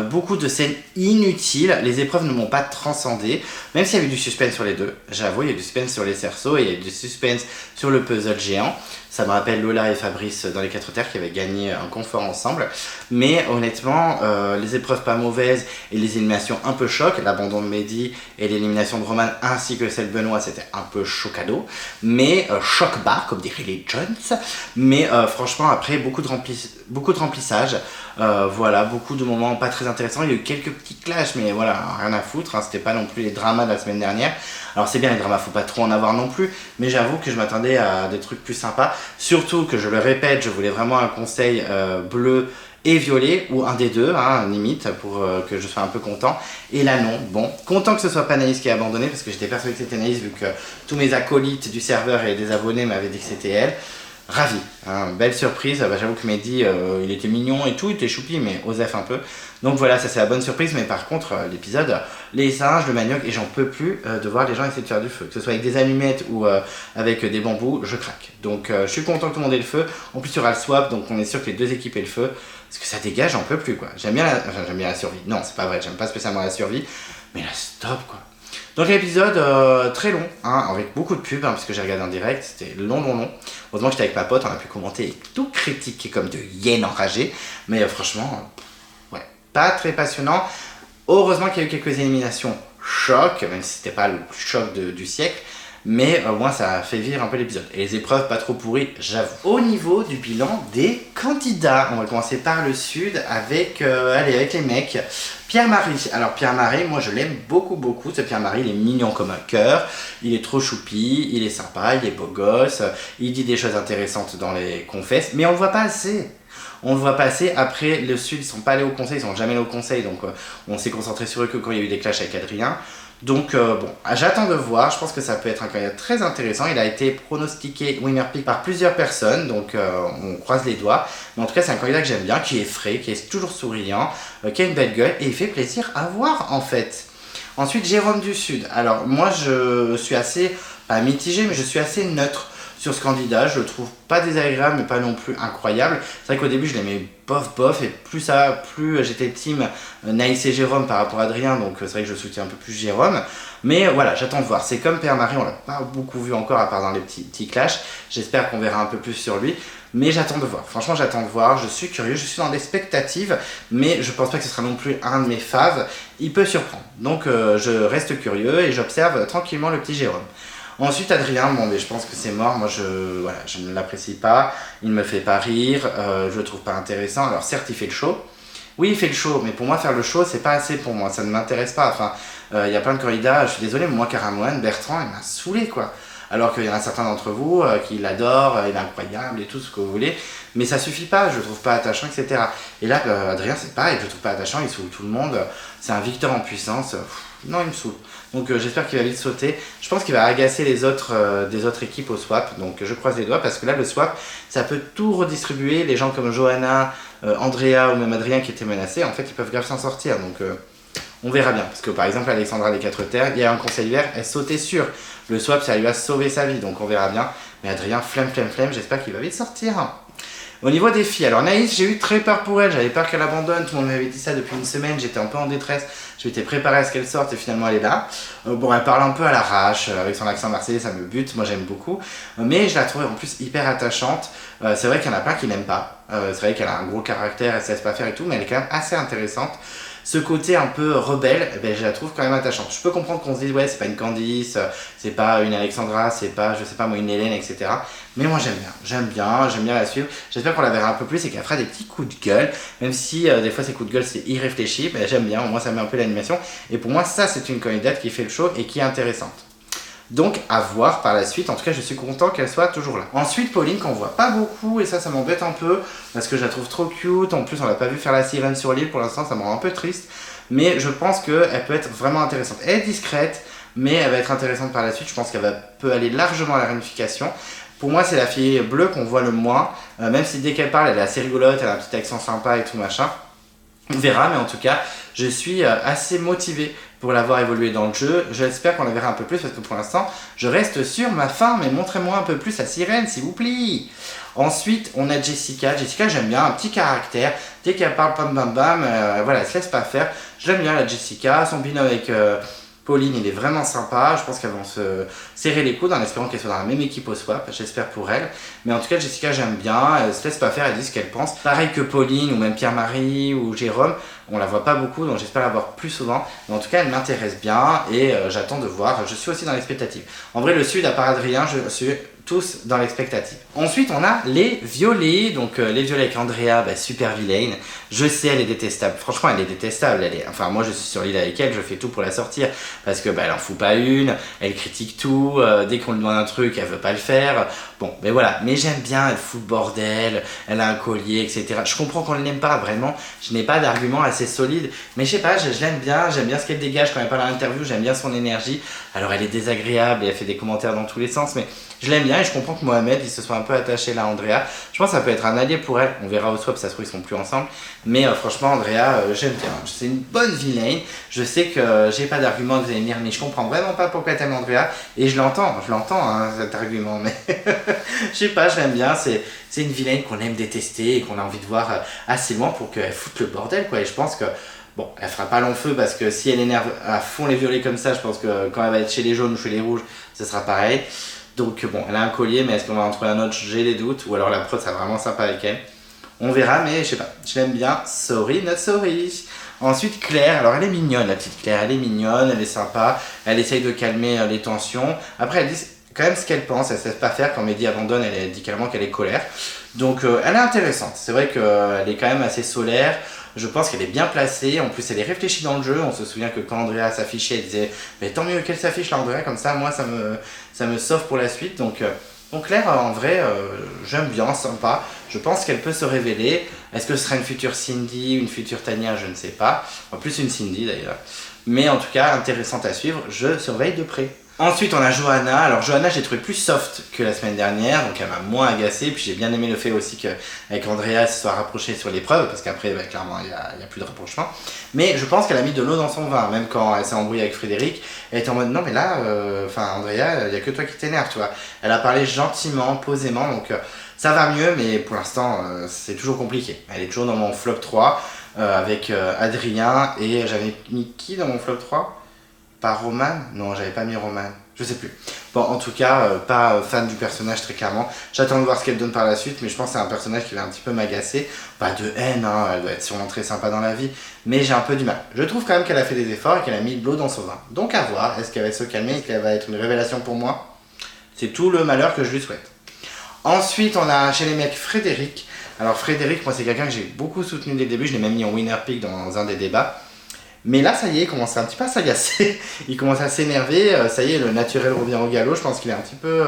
Beaucoup de scènes inutiles, les épreuves ne m'ont pas transcendé, même s'il y avait du suspense sur les deux. J'avoue, il y a du suspense sur les cerceaux et il y a du suspense sur le puzzle géant. Ça me rappelle Lola et Fabrice dans les 4 terres qui avaient gagné un confort ensemble. Mais honnêtement, les épreuves pas mauvaises et les éliminations un peu choc, l'abandon de Mehdi et l'élimination de Roman ainsi que celle de Benoît, c'était un peu chocado. Mais choc bas, comme dirait les Jones. Mais franchement, après, beaucoup de remplissage. Voilà, beaucoup de moments pas très intéressants. Il y a eu quelques petits clashs, mais voilà, rien à foutre. Hein, c'était pas non plus les dramas de la semaine dernière. Alors c'est bien les dramas, faut pas trop en avoir non plus. Mais j'avoue que je m'attendais à des trucs plus sympas. Surtout que je le répète, je voulais vraiment un conseil bleu et violet, ou un des deux, hein, limite, pour que je sois un peu content. Et là non, bon, content que ce soit pas Naïs qui a abandonné, parce que j'étais persuadé que c'était Naïs, vu que tous mes acolytes du serveur et des abonnés m'avaient dit que c'était elle. Ravi, hein, belle surprise. J'avoue que Mehdi, il était mignon et tout, il était choupi, mais osef un peu. Donc voilà, ça c'est la bonne surprise, mais par contre, l'épisode, les singes, le manioc, et j'en peux plus de voir les gens essayer de faire du feu. Que ce soit avec des allumettes ou avec des bambous, je craque. Donc je suis content que tout le monde ait le feu. En plus, il y aura le swap, donc on est sûr que les deux équipes aient le feu. Parce que ça dégage, j'en peux plus, quoi. J'aime bien la survie. Non, c'est pas vrai, j'aime pas spécialement la survie, mais la stop, quoi. Donc l'épisode très long, hein, avec beaucoup de pubs, hein, parce que j'ai regardé en direct, c'était long. Heureusement que j'étais avec ma pote, on a pu commenter et tout critiquer comme de hyènes enragées. Mais franchement, ouais, pas très passionnant. Heureusement qu'il y a eu quelques éliminations choc, même si c'était pas le choc du siècle. Mais au moins ça a fait vivre un peu l'épisode. Et les épreuves pas trop pourries, j'avoue. Au niveau du bilan des candidats, on va commencer par le sud avec les mecs. Pierre-Marie. Alors Pierre-Marie, moi je l'aime beaucoup. Ce Pierre-Marie, il est mignon comme un cœur. Il est trop choupi, il est sympa, il est beau gosse. Il dit des choses intéressantes dans les confesses, mais on le voit pas assez. On le voit passer. Après, le Sud, ils sont pas allés au conseil, ils sont jamais allés au conseil, donc on s'est concentré sur eux que quand il y a eu des clashs avec Adrien. Donc bon, j'attends de voir, je pense que ça peut être un candidat très intéressant. Il a été pronostiqué winner pick par plusieurs personnes, donc on croise les doigts. Mais en tout cas, c'est un candidat que j'aime bien, qui est frais, qui est toujours souriant, qui a une belle gueule, et il fait plaisir à voir en fait. Ensuite, Jérôme du Sud. Alors moi, je suis assez, pas mitigé, mais je suis assez neutre sur ce candidat. Je le trouve pas désagréable, mais pas non plus incroyable. C'est vrai qu'au début, je l'aimais bof, et plus j'étais team Naïs et Jérôme par rapport à Adrien, donc c'est vrai que je soutiens un peu plus Jérôme. Mais voilà, j'attends de voir. C'est comme Père-Marie, on l'a pas beaucoup vu encore, à part dans les petits clashs. J'espère qu'on verra un peu plus sur lui. Mais j'attends de voir. Franchement, j'attends de voir. Je suis curieux, je suis dans l'expectative, mais je pense pas que ce sera non plus un de mes faves. Il peut surprendre. Donc, je reste curieux et j'observe tranquillement le petit Jérôme. Ensuite, Adrien, bon, mais je pense que c'est mort. Moi, je ne l'apprécie pas. Il ne me fait pas rire. Je le trouve pas intéressant. Alors, certes, il fait le show. Oui, il fait le show, mais pour moi, faire le show, c'est pas assez pour moi. Ça ne m'intéresse pas. Enfin, il y a plein de candidats. Je suis désolé, mais moi, Caramoine, Bertrand, il m'a saoulé, quoi. Alors qu'il y en a certains d'entre vous qui l'adorent, il est incroyable et tout ce que vous voulez, mais ça suffit pas, je le trouve pas attachant, etc. Et là, Adrien, c'est pareil, je le trouve pas attachant, il saoule tout le monde, c'est un Victor en puissance, non, il me saoule. Donc j'espère qu'il va vite sauter. Je pense qu'il va agacer les autres des autres équipes au swap, donc je croise les doigts parce que là, le swap, ça peut tout redistribuer. Les gens comme Johanna, Andrea ou même Adrien qui étaient menacés, en fait, ils peuvent grave s'en sortir, donc on verra bien. Parce que par exemple, Alexandra des 4 terres, il y a un conseil vert, elle sautait sur. Le swap, ça lui a sauvé sa vie, donc on verra bien. Mais Adrien, flemme, j'espère qu'il va vite sortir. Au niveau des filles, alors Naïs, j'ai eu très peur pour elle, j'avais peur qu'elle abandonne, tout le monde m'avait dit ça depuis une semaine, j'étais un peu en détresse, je m'étais préparé à ce qu'elle sorte et finalement elle est là. Bon, elle parle un peu à l'arrache, avec son accent marseillais, ça me bute, moi j'aime beaucoup. Mais je la trouvais en plus hyper attachante. C'est vrai qu'il y en a plein qui l'aiment pas, c'est vrai qu'elle a un gros caractère, elle se laisse pas faire et tout, mais elle est quand même assez intéressante. Ce côté un peu rebelle, ben, je la trouve quand même attachante. Je peux comprendre qu'on se dise, ouais, c'est pas une Candice, c'est pas une Alexandra, c'est pas, je sais pas moi, une Hélène, etc. Mais moi j'aime bien la suivre. J'espère qu'on la verra un peu plus et qu'elle fera des petits coups de gueule, même si des fois ces coups de gueule c'est irréfléchi, ben, j'aime bien, au moins ça met un peu l'animation. Et pour moi, ça c'est une candidate qui fait le show et qui est intéressante. Donc à voir par la suite, en tout cas je suis content qu'elle soit toujours là. Ensuite Pauline qu'on voit pas beaucoup et ça m'embête un peu parce que je la trouve trop cute, en plus on l'a pas vu faire la sirène sur l'île pour l'instant, ça me rend un peu triste, mais je pense qu'elle peut être vraiment intéressante. Elle est discrète mais elle va être intéressante par la suite, je pense qu'elle peut aller largement à la réunification. Pour moi c'est la fille bleue qu'on voit le moins, même si dès qu'elle parle elle est assez rigolote, elle a un petit accent sympa et tout machin. On verra, mais en tout cas, je suis assez motivé pour l'avoir évolué dans le jeu. J'espère qu'on la verra un peu plus parce que pour l'instant, je reste sur ma faim, mais montrez-moi un peu plus la sirène, s'il vous plaît. Ensuite, on a Jessica. Jessica, j'aime bien, un petit caractère. Dès qu'elle parle bam bam bam, voilà, elle se laisse pas faire. Je l'aime bien, la Jessica. Son binôme avec Pauline, il est vraiment sympa. Je pense qu'elles vont se serrer les coudes en espérant qu'elles soient dans la même équipe au swap. J'espère pour elle. Mais en tout cas, Jessica, j'aime bien. Elle se laisse pas faire, elle dit ce qu'elle pense. Pareil que Pauline ou même Pierre-Marie ou Jérôme. On la voit pas beaucoup, donc j'espère la voir plus souvent. Mais en tout cas, elle m'intéresse bien et j'attends de voir. Je suis aussi dans l'expectative. En vrai, le Sud, à part Adrien, je suis tous dans l'expectative. Ensuite, on a les violets. Donc, les violets avec Andrea, bah, super vilaine. Je sais, elle est détestable. Franchement, elle est détestable. Enfin, moi, je suis sur l'île avec elle. Je fais tout pour la sortir parce que bah, elle en fout pas une. Elle critique tout. Dès qu'on lui demande un truc, elle veut pas le faire. Bon, mais voilà. Mais j'aime bien. Elle fout le bordel. Elle a un collier, etc. Je comprends qu'on ne l'aime pas. Vraiment, je n'ai pas d'argument assez solide. Mais je sais pas, je l'aime bien. J'aime bien ce qu'elle dégage quand elle parle à l'interview. J'aime bien son énergie. Alors, elle est désagréable et elle fait des commentaires dans tous les sens. Mais je l'aime bien et je comprends que Mohamed il se soit un peu attaché là à Andrea. Je pense que ça peut être un allié pour elle. On verra au swap, ça se trouve ils sont plus ensemble. Mais franchement Andrea, j'aime bien. C'est une bonne vilaine. Je sais que j'ai pas d'argument que vous allez me dire, mais je comprends vraiment pas pourquoi t'aimes Andrea. Et je l'entends hein, cet argument. Mais je sais pas, je l'aime bien. C'est une vilaine qu'on aime détester et qu'on a envie de voir assez loin pour qu'elle foute le bordel quoi. Et je pense que bon, elle fera pas long feu parce que si elle énerve à fond les violets comme ça, je pense que quand elle va être chez les jaunes ou chez les rouges, ce sera pareil. Donc bon, elle a un collier, mais est-ce qu'on va en trouver un autre? J'ai des doutes. Ou alors la prod, c'est vraiment sympa avec elle. On verra, mais je sais pas. Je l'aime bien. Sorry, not sorry. Ensuite, Claire. Alors elle est mignonne, la petite Claire. Elle est mignonne, elle est sympa. Elle essaye de calmer les tensions. Après, elle dit quand même ce qu'elle pense. Elle ne se laisse pas faire. Quand Mehdi abandonne, elle dit carrément qu'elle est colère. Donc elle est intéressante. C'est vrai qu'elle est quand même assez solaire. Je pense qu'elle est bien placée, en plus elle est réfléchie dans le jeu. On se souvient que quand Andrea s'affichait, elle disait mais tant mieux qu'elle s'affiche là Andrea, comme ça moi ça me sauve pour la suite. Donc Claire en vrai j'aime bien, sympa. Je pense qu'elle peut se révéler. Est-ce que ce sera une future Cindy, une future Tania, je ne sais pas. En plus une Cindy d'ailleurs. Mais en tout cas intéressante à suivre, je surveille de près. Ensuite, on a Johanna. Alors, Johanna, j'ai trouvé plus soft que la semaine dernière, donc elle m'a moins agacée. Puis j'ai bien aimé le fait aussi qu'avec Andrea, elle se soit rapprochée sur l'épreuve, parce qu'après, bah, clairement, il n'y a plus de rapprochement. Mais je pense qu'elle a mis de l'eau dans son vin, même quand elle s'est embrouillée avec Frédéric. Elle était en mode non, mais là, Andrea, il n'y a que toi qui t'énerve, tu vois. Elle a parlé gentiment, posément, donc ça va mieux, mais pour l'instant, c'est toujours compliqué. Elle est toujours dans mon flop 3 avec Adrien, et j'avais mis qui dans mon flop 3? Pas Roman? Non, j'avais pas mis Roman. Je sais plus. Bon, en tout cas, pas fan du personnage très clairement. J'attends de voir ce qu'elle donne par la suite, mais je pense que c'est un personnage qui va un petit peu m'agacer. Pas de haine, hein, elle doit être sûrement très sympa dans la vie, mais j'ai un peu du mal. Je trouve quand même qu'elle a fait des efforts et qu'elle a mis de l'eau dans son vin. Donc à voir, est-ce qu'elle va se calmer et qu'elle va être une révélation pour moi? C'est tout le malheur que je lui souhaite. Ensuite, on a chez les mecs Frédéric. Alors Frédéric, moi c'est quelqu'un que j'ai beaucoup soutenu dès le début, je l'ai même mis en winner pick dans un des débats. Mais là, ça y est, il commence un petit peu à s'agacer, il commence à s'énerver, ça y est, le naturel revient au galop, je pense qu'il est un petit peu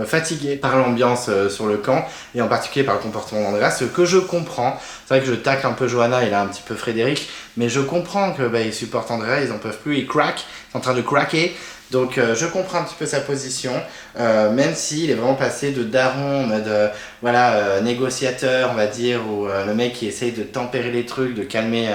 fatigué par l'ambiance sur le camp, et en particulier par le comportement d'Andrea, ce que je comprends. C'est vrai que je tacle un peu Johanna et là un petit peu Frédéric, mais je comprends que ils supportent Andrea, ils en peuvent plus, ils craquent, ils sont en train de craquer. Donc je comprends un petit peu sa position, même s'il est vraiment passé de daron en mode négociateur, on va dire, ou le mec qui essaye de tempérer les trucs, de calmer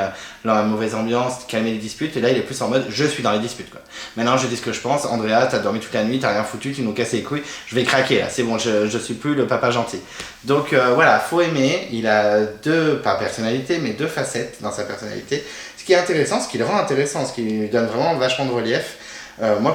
la mauvaise ambiance, de calmer les disputes, et là il est plus en mode je suis dans les disputes quoi. Maintenant je dis ce que je pense, Andrea t'as dormi toute la nuit, t'as rien foutu, tu nous casses les couilles, je vais craquer là, c'est bon, je suis plus le papa gentil. Donc voilà, faut aimer, il a deux, pas personnalités, mais deux facettes dans sa personnalité, ce qui est intéressant, ce qui le rend intéressant, ce qui lui donne vraiment vachement de relief.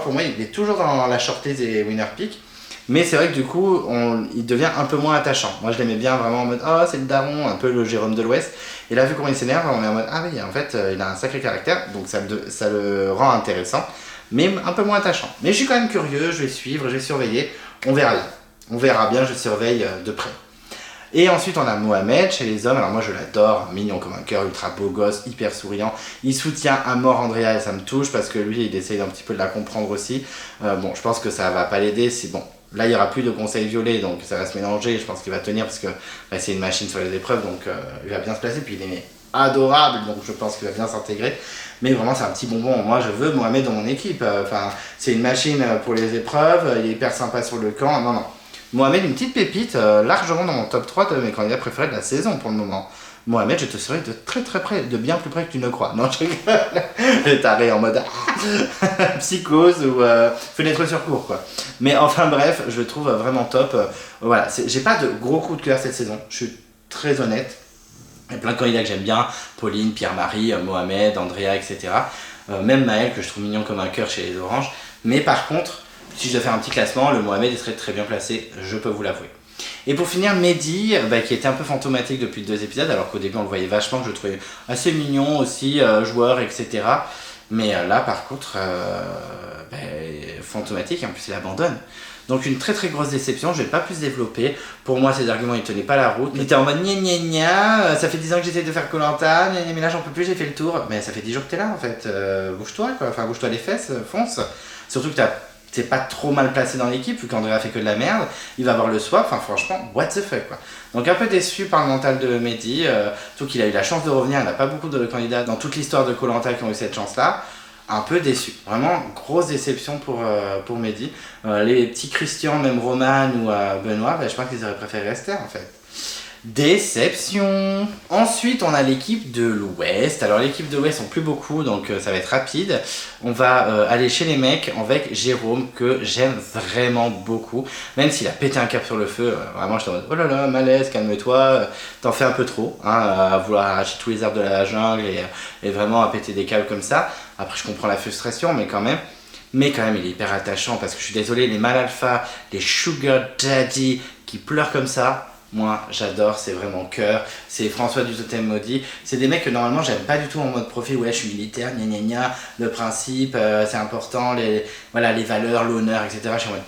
Pour moi, il est toujours dans la shortlist des winner pick, mais c'est vrai que du coup, il devient un peu moins attachant. Moi, je l'aimais bien vraiment en mode oh, c'est le daron, un peu le Jérôme de l'Ouest. Et là, vu comment il s'énerve, on est en mode ah oui, en fait, il a un sacré caractère, donc ça le rend intéressant, mais un peu moins attachant. Mais je suis quand même curieux, je vais suivre, je vais surveiller, on verra bien. On verra bien, je surveille de près. Et ensuite on a Mohamed chez les hommes, alors moi je l'adore, mignon comme un cœur, ultra beau gosse, hyper souriant, il soutient à mort Andrea et ça me touche parce que lui il essaye un petit peu de la comprendre aussi. Bon, je pense que ça va pas l'aider, c'est bon, là il y aura plus de conseils violets donc ça va se mélanger, je pense qu'il va tenir parce que c'est une machine sur les épreuves donc il va bien se placer, puis il est adorable donc je pense qu'il va bien s'intégrer. Mais vraiment c'est un petit bonbon, moi je veux Mohamed dans mon équipe, c'est une machine pour les épreuves, il est hyper sympa sur le camp, non. Mohamed, une petite pépite, largement dans mon top 3 de mes candidats préférés de la saison pour le moment. Mohamed, je te serai de très très près, de bien plus près que tu ne crois. Non, je rigole. Je taré en mode psychose ou fenêtre sur cour, quoi. Mais enfin bref, je le trouve vraiment top. Voilà, j'ai pas de gros coups de cœur cette saison, je suis très honnête. Il y a plein de candidats que j'aime bien, Pauline, Pierre-Marie, Mohamed, Andrea, etc. Même Maël, que je trouve mignon comme un cœur chez les Oranges. Mais par contre, si je dois faire un petit classement, le Mohamed serait très bien placé, je peux vous l'avouer. Et pour finir, Mehdi, qui était un peu fantomatique depuis 2 épisodes, alors qu'au début on le voyait vachement, que je le trouvais assez mignon aussi, joueur, etc. Mais là par contre, fantomatique, et en plus il abandonne. Donc une très très grosse déception, je vais pas plus développer. Pour moi ces arguments ils tenaient pas la route. Il était en mode gna gna gna, ça fait 10 ans que j'essaie de faire Koh-Lanta, mais là j'en peux plus, j'ai fait le tour. Mais ça fait 10 jours que t'es là en fait, bouge-toi quoi, enfin bouge-toi les fesses, fonce. Surtout que t'es pas trop mal placé dans l'équipe, vu qu'Andrea fait que de la merde, il va avoir le swap, enfin franchement, what the fuck quoi. Donc un peu déçu par le mental de Mehdi, surtout qu'il a eu la chance de revenir, il n'a pas beaucoup de candidats dans toute l'histoire de Koh-Lanta qui ont eu cette chance-là. Un peu déçu, vraiment grosse déception pour Mehdi. Les petits Christian, même Roman ou Benoît, je pense qu'ils auraient préféré rester en fait. Déception. Ensuite, on a l'équipe de l'Ouest. Alors, l'équipe de l'Ouest, on plus beaucoup, donc ça va être rapide. On va aller chez les mecs avec Jérôme, que j'aime vraiment beaucoup. Même s'il a pété un cap sur le feu, vraiment, j'étais en mode oh là là, malaise, calme-toi, t'en fais un peu trop, hein, à vouloir arracher tous les arbres de la jungle et vraiment à péter des câbles comme ça. Après, je comprends la frustration, mais quand même. Mais quand même, il est hyper attachant parce que je suis désolé, les mâles alpha, les sugar daddy qui pleurent comme ça. Moi, j'adore, c'est vraiment cœur, c'est François du Totem Maudit. C'est des mecs que normalement j'aime pas du tout en mode profil, ouais, je suis militaire, gna gna gna, le principe, c'est important, les valeurs, l'honneur, etc. Je suis en mode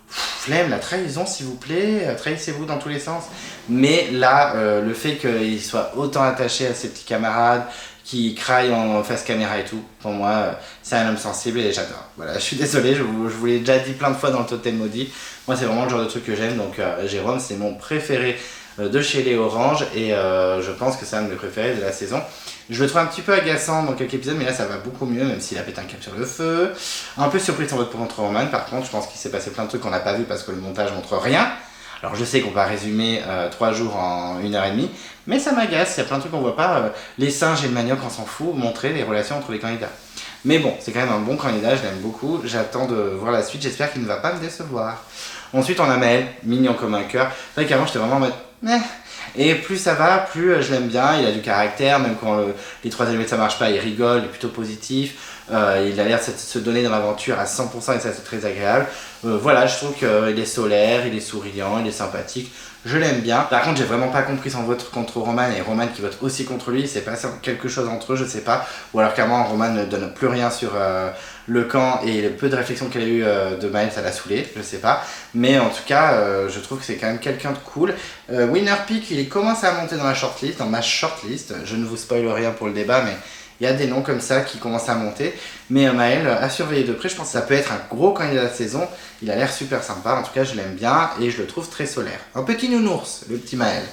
flemme, la trahison s'il vous plaît, trahissez-vous dans tous les sens. Mais là, le fait qu'il soit autant attaché à ses petits camarades, qui craille en face caméra et tout, pour moi, c'est un homme sensible et j'adore. Voilà, je suis désolé, je vous l'ai déjà dit plein de fois dans le Totem Maudit. Moi, c'est vraiment le genre de truc que j'aime, donc Jérôme, c'est mon préféré de chez les Oranges et je pense que c'est un de mes préférés de la saison. Je le trouve un petit peu agaçant dans quelques épisodes, mais là ça va beaucoup mieux, même s'il a pété un cap sur le feu. Un peu surpris de son vote contre Roman, par contre, je pense qu'il s'est passé plein de trucs qu'on n'a pas vu parce que le montage montre rien. Alors je sais qu'on va résumer 3 jours en 1h30, mais ça m'agace, il y a plein de trucs qu'on voit pas. Les singes et le manioc, on s'en fout, montrer les relations entre les candidats. Mais bon, c'est quand même un bon candidat, je l'aime beaucoup, j'attends de voir la suite, j'espère qu'il ne va pas me décevoir. Ensuite on a Maël, mignon comme un cœur. C'est vrai qu'avant j'étais vraiment en mode... Et plus ça va, plus je l'aime bien, il a du caractère, même quand les 3 allumés ça marche pas, il rigole, il est plutôt positif. Il a l'air de se donner dans l'aventure à 100% et ça c'est très agréable. Voilà, je trouve qu'il est solaire, il est souriant, il est sympathique. Je l'aime bien. Par contre, j'ai vraiment pas compris son vote contre Roman et Roman qui vote aussi contre lui. Il s'est passé quelque chose entre eux, je sais pas. Ou alors carrément, Roman ne donne plus rien sur le camp et le peu de réflexion qu'elle a eu de Maël, ça l'a saoulé, je sais pas. Mais en tout cas, je trouve que c'est quand même quelqu'un de cool. Winner Pick, il commence à monter dans la shortlist, dans ma shortlist. Je ne vous spoil rien pour le débat, mais il y a des noms comme ça qui commencent à monter. Mais Maël, à surveiller de près, je pense que ça peut être un gros candidat de saison. Il a l'air super sympa, en tout cas je l'aime bien et je le trouve très solaire. Un petit nounours, le petit Maël.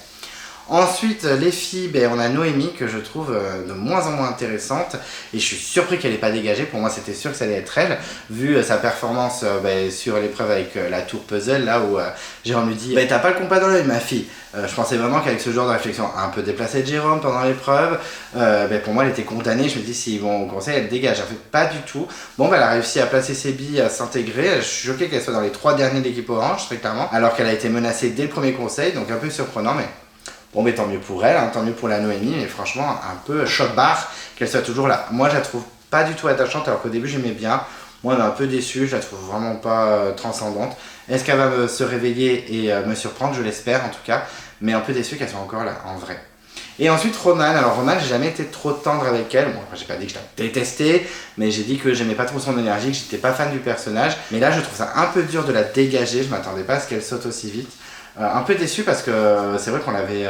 Ensuite, les filles, on a Noémie que je trouve de moins en moins intéressante et je suis surpris qu'elle n'ait pas dégagé. Pour moi, c'était sûr que ça allait être elle, vu sa performance sur l'épreuve avec la tour puzzle, là où Jérôme lui dit t'as pas le compas dans l'œil, ma fille. Je pensais vraiment qu'avec ce genre de réflexion un peu déplacée de Jérôme pendant l'épreuve, pour moi, elle était condamnée. Je me dis, s'ils vont au conseil, elle dégage. En fait, pas du tout. Bon, elle a réussi à placer ses billes, à s'intégrer. Je suis choqué qu'elle soit dans les 3 derniers de l'équipe orange, très clairement, alors qu'elle a été menacée dès le premier conseil, donc un peu surprenant, mais. Bon, mais tant mieux pour elle, tant mieux pour la Noémie, mais franchement, un peu choc-barre qu'elle soit toujours là. Moi, je la trouve pas du tout attachante, alors qu'au début, j'aimais bien. Moi, elle est un peu déçue, je la trouve vraiment pas transcendante. Est-ce qu'elle va se réveiller et me surprendre? Je l'espère, en tout cas. Mais un peu déçue qu'elle soit encore là, en vrai. Et ensuite, Roman. Alors, Roman, j'ai jamais été trop tendre avec elle. Bon, après, j'ai pas dit que je la détestais, mais j'ai dit que j'aimais pas trop son énergie, que j'étais pas fan du personnage. Mais là, je trouve ça un peu dur de la dégager. Je m'attendais pas à ce qu'elle saute aussi vite. Un peu déçu parce que c'est vrai qu'on l'avait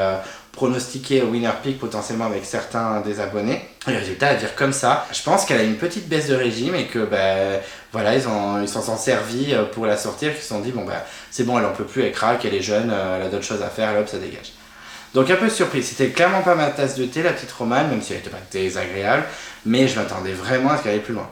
pronostiqué au Winner Pick potentiellement avec certains des abonnés. Et le résultat, à dire comme ça, je pense qu'elle a une petite baisse de régime et que voilà, ils s'en sont servis pour la sortir, qu'ils se sont dit c'est bon, elle en peut plus, elle craque, elle est jeune, elle a d'autres choses à faire, et hop, ça dégage. Donc un peu surpris, c'était clairement pas ma tasse de thé, la petite Romane, même si elle était pas désagréable, mais je m'attendais vraiment à ce qu'elle aille plus loin.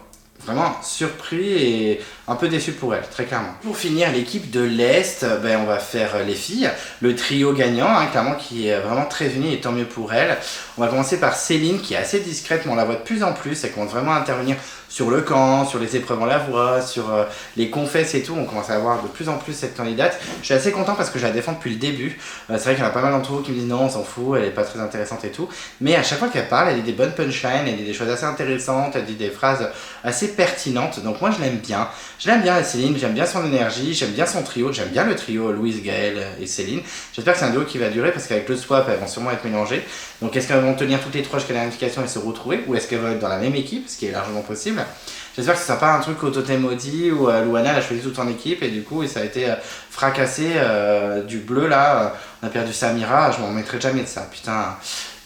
Vraiment surpris et un peu déçu pour elle, très clairement. Pour finir, l'équipe de l'Est, on va faire les filles, le trio gagnant, clairement, qui est vraiment très uni et tant mieux pour elle. On va commencer par Céline, qui est assez discrète, mais on la voit de plus en plus, elle commence vraiment à intervenir sur le camp, sur les épreuves on la voit, sur les confesses et tout, on commence à voir de plus en plus cette candidate. Je suis assez content parce que je la défends depuis le début. C'est vrai qu'il y en a pas mal d'entre vous qui me disent non, on s'en fout, elle est pas très intéressante et tout. Mais à chaque fois qu'elle parle, elle dit des bonnes punchlines, elle dit des choses assez intéressantes, elle dit des phrases assez pertinentes. Donc moi je l'aime bien. Je l'aime bien la Céline, j'aime bien son énergie, j'aime bien son trio, j'aime bien le trio Louise, Gaëlle et Céline. J'espère que c'est un duo qui va durer parce qu'avec le swap, elles vont sûrement être mélangées. Donc est-ce qu'elles vont tenir toutes les 3 jusqu'à la notification et se retrouver, ou est-ce qu'elles vont être dans la même équipe, ce qui est largement possible. J'espère que ce ne sera pas un truc au totem maudit où Louana a choisi toute son équipe et du coup ça a été fracassé du bleu là. On a perdu Samira, je m'en remettrai jamais de ça, putain.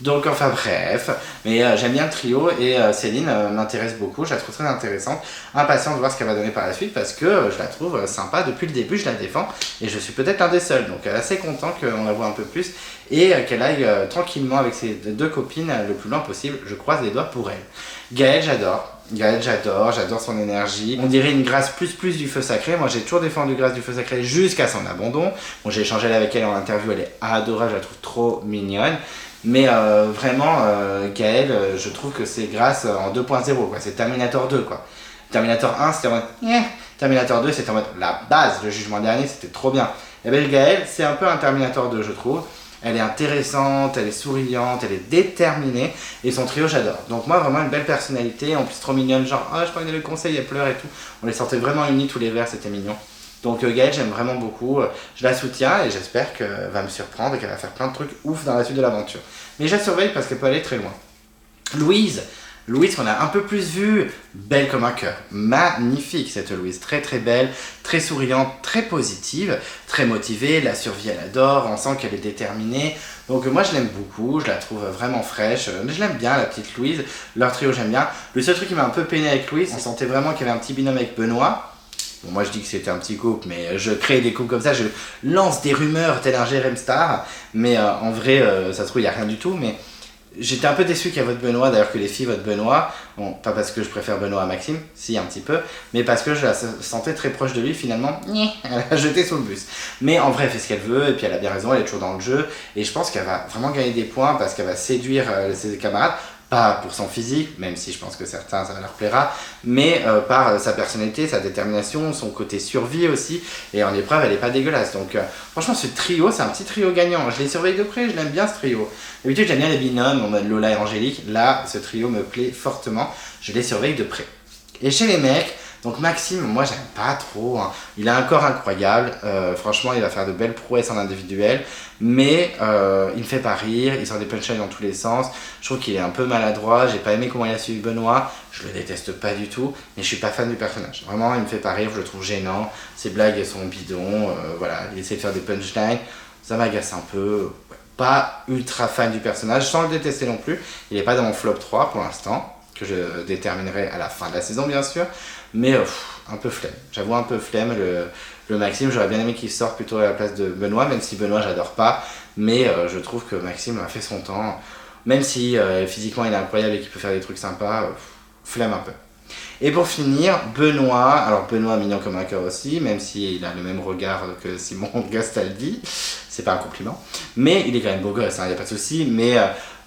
Donc enfin bref, mais j'aime bien le trio et Céline m'intéresse beaucoup, je la trouve très intéressante. Impatient de voir ce qu'elle va donner par la suite parce que je la trouve sympa depuis le début, je la défends et je suis peut-être l'un des seuls. Donc assez content qu'on la voit un peu plus et qu'elle aille tranquillement avec ses 2 copines le plus loin possible. Je croise les doigts pour elle. Gaëlle, j'adore. Gaëlle, j'adore son énergie. On dirait une Grâce plus du feu sacré. Moi j'ai toujours défendu Grâce du feu sacré jusqu'à son abandon. Bon, j'ai échangé avec elle en interview, elle est adorable, je la trouve trop mignonne. Mais vraiment, Gaëlle, je trouve que c'est Grâce en 2.0, quoi. C'est Terminator 2, quoi. Terminator 1, c'était en mode Terminator 2, c'était en mode la base. Le jugement dernier, c'était trop bien. Et bien, Gaëlle, c'est un peu un Terminator 2, je trouve. Elle est intéressante, elle est souriante, elle est déterminée. Et son trio, j'adore. Donc moi, vraiment une belle personnalité. En plus, trop mignonne. Genre, je crois qu'il y a le conseil, elle pleure et tout. On les sortait vraiment unis tous les verts, c'était mignon. Donc Gaëlle, j'aime vraiment beaucoup, je la soutiens et j'espère qu'elle va me surprendre et qu'elle va faire plein de trucs ouf dans la suite de l'aventure. Mais je la surveille parce qu'elle peut aller très loin. Louise qu'on a un peu plus vue, belle comme un cœur, magnifique cette Louise, très très belle, très souriante, très positive, très motivée, la survie elle adore, on sent qu'elle est déterminée. Donc moi je l'aime beaucoup, je la trouve vraiment fraîche, je l'aime bien la petite Louise, leur trio j'aime bien. Le seul truc qui m'a un peu peiné avec Louise, on sentait vraiment qu'il y avait un petit binôme avec Benoît. Bon, moi je dis que c'était un petit couple, mais je crée des couples comme ça, je lance des rumeurs tel un Jérém Star, mais en vrai, ça se trouve, il n'y a rien du tout, mais J'étais un peu déçu qu'elle vote Benoît, d'ailleurs que les filles votent Benoît. Bon, pas parce que je préfère Benoît à Maxime, si un petit peu, mais parce que je la sentais très proche de lui finalement. Elle a jeté sous le bus. Mais en vrai, elle fait ce qu'elle veut, et puis elle a bien raison, elle est toujours dans le jeu. Et je pense qu'elle va vraiment gagner des points parce qu'elle va séduire ses camarades. Pas pour son physique, même si je pense que certains ça leur plaira, mais par sa personnalité, sa détermination, son côté survie aussi. Et en épreuve, elle est pas dégueulasse. Donc franchement, ce trio, c'est un petit trio gagnant. Je les surveille de près, je l'aime bien ce trio. D'habitude, j'aime bien les binômes en mode Lola et Angélique. Là, ce trio me plaît fortement. Je les surveille de près. Et chez les mecs, donc Maxime, moi j'aime pas trop, hein. Il a un corps incroyable, franchement il va faire de belles prouesses en individuel, mais il me fait pas rire, il sort des punchlines dans tous les sens, je trouve qu'il est un peu maladroit, j'ai pas aimé comment il a suivi Benoît, je le déteste pas du tout, mais je suis pas fan du personnage, vraiment il me fait pas rire, je le trouve gênant, ses blagues sont bidons, voilà, il essaie de faire des punchlines, ça m'agace un peu, ouais. Pas ultra fan du personnage, sans le détester non plus, il est pas dans mon flop 3 pour l'instant, que je déterminerai à la fin de la saison bien sûr, mais un peu flemme, j'avoue un peu flemme, le Maxime, j'aurais bien aimé qu'il sorte plutôt à la place de Benoît, même si Benoît j'adore pas, mais je trouve que Maxime a fait son temps, même si physiquement il est incroyable et qu'il peut faire des trucs sympas, flemme un peu. Et pour finir, Benoît, alors Benoît mignon comme un cœur aussi, même s'il a le même regard que Simon Gastaldi, c'est pas un compliment, mais il est quand même beau gosse, il n'y a pas de souci, mais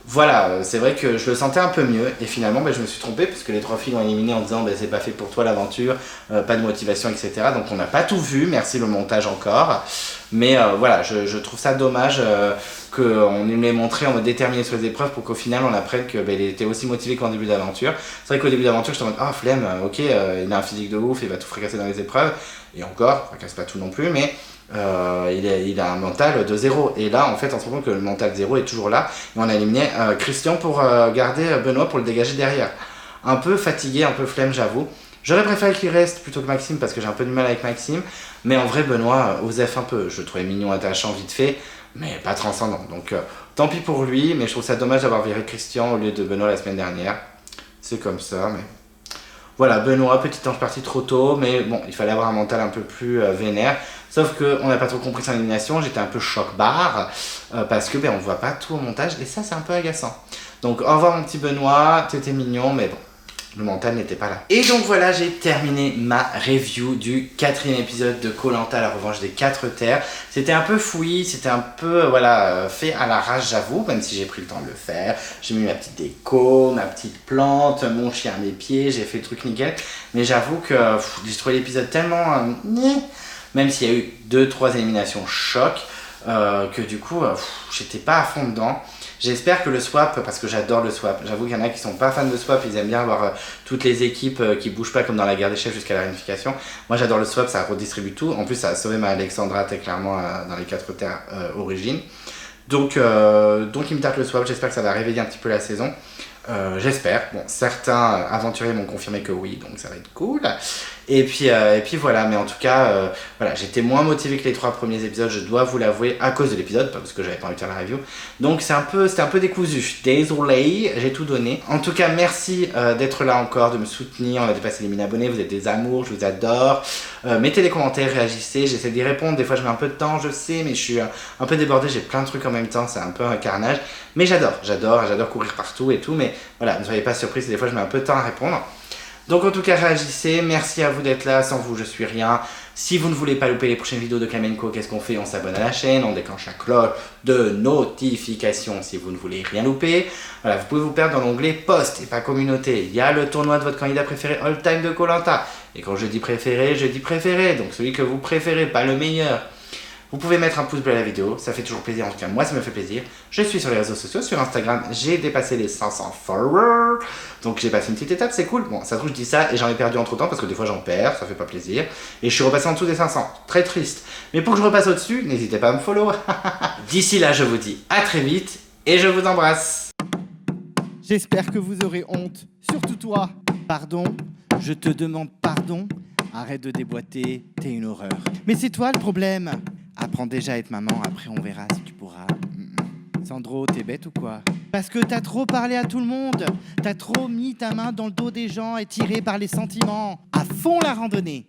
voilà, c'est vrai que je le sentais un peu mieux, et finalement je me suis trompé, parce que les 3 filles l'ont éliminé en disant c'est pas fait pour toi l'aventure, pas de motivation, etc. Donc on n'a pas tout vu, merci le montage encore, mais voilà, je trouve ça dommage qu'on nous l'ait montré en mode déterminé sur les épreuves pour qu'au final on apprenne qu'il était aussi motivé qu'en début d'aventure. C'est vrai qu'au début d'aventure j'étais en mode flemme, ok, il a un physique de ouf, il va tout fracasser dans les épreuves, et encore, fracasse pas tout non plus, mais il a un mental de 0. Et là, en fait, on se rend compte que le mental 0 est toujours là. Et on a éliminé Christian pour garder Benoît pour le dégager derrière. Un peu fatigué, un peu flemme, j'avoue. J'aurais préféré qu'il reste plutôt que Maxime parce que j'ai un peu du mal avec Maxime. Mais en vrai, Benoît osef un peu. Je le trouvais mignon, attachant, vite fait, mais pas transcendant. Donc tant pis pour lui, mais je trouve ça dommage d'avoir viré Christian au lieu de Benoît la semaine dernière. C'est comme ça, mais. Voilà, Benoît, petit ange parti trop tôt, mais bon, il fallait avoir un mental un peu plus vénère. Sauf qu'on n'a pas trop compris son élimination, j'étais un peu choc-barre, parce que on voit pas tout au montage, et ça c'est un peu agaçant. Donc au revoir mon petit Benoît, t'étais mignon, mais bon, le mental n'était pas là. Et donc voilà, j'ai terminé ma review du 4e épisode de Koh-Lanta, la revanche des 4 terres. C'était un peu fouillis, c'était un peu fait à l'arrache, j'avoue, même si j'ai pris le temps de le faire. J'ai mis ma petite déco, ma petite plante, mon chien à mes pieds, j'ai fait le truc nickel. Mais j'avoue que j'ai trouvé l'épisode tellement... même s'il y a eu 2-3 éliminations choc, que du coup, j'étais pas à fond dedans. J'espère que le swap, parce que j'adore le swap, j'avoue qu'il y en a qui sont pas fans de swap, ils aiment bien avoir toutes les équipes qui bougent pas comme dans la guerre des chefs jusqu'à la réunification. Moi j'adore le swap, ça redistribue tout. En plus ça a sauvé ma Alexandra très clairement dans les 4 terres origines. Donc il me tape le swap, j'espère que ça va réveiller un petit peu la saison. J'espère. Bon, certains aventuriers m'ont confirmé que oui, donc ça va être cool. Et puis voilà, mais en tout cas, voilà, j'étais moins motivé que les 3 premiers épisodes, je dois vous l'avouer, à cause de l'épisode, pas parce que j'avais pas envie de faire la review. Donc c'était un peu décousu. Désolé, j'ai tout donné. En tout cas, merci d'être là encore, de me soutenir. On a dépassé les 1000 abonnés, vous êtes des amours, je vous adore. Mettez des commentaires, réagissez, j'essaie d'y répondre. Des fois, je mets un peu de temps, je sais, mais je suis un peu débordé, j'ai plein de trucs en même temps, c'est un peu un carnage. Mais j'adore courir partout et tout, mais voilà, ne soyez pas surpris si des fois je mets un peu de temps à répondre. Donc en tout cas réagissez, merci à vous d'être là, sans vous je suis rien. Si vous ne voulez pas louper les prochaines vidéos de Clem & Co, qu'est-ce qu'on fait? On s'abonne à la chaîne, on déclenche la cloche de notification si vous ne voulez rien louper. Voilà, vous pouvez vous perdre dans l'onglet post et pas communauté. Il y a le tournoi de votre candidat préféré all time de Koh-Lanta. Et quand je dis préféré, donc celui que vous préférez, pas le meilleur. Vous pouvez mettre un pouce bleu à la vidéo, ça fait toujours plaisir, en tout cas moi ça me fait plaisir. Je suis sur les réseaux sociaux, sur Instagram, j'ai dépassé les 500 followers. Donc j'ai passé une petite étape, c'est cool. Bon, ça se trouve je dis ça et j'en ai perdu entre temps parce que des fois j'en perds, ça fait pas plaisir. Et je suis repassé en dessous des 500, très triste. Mais pour que je repasse au-dessus, n'hésitez pas à me follow. D'ici là, je vous dis à très vite et je vous embrasse. J'espère que vous aurez honte, surtout toi. Pardon, je te demande pardon. Arrête de déboîter, t'es une horreur. Mais c'est toi le problème. Apprends déjà à être maman, après on verra si tu pourras. Sandro, t'es bête ou quoi? Parce que t'as trop parlé à tout le monde. T'as trop mis ta main dans le dos des gens et tiré par les sentiments. À fond la randonnée.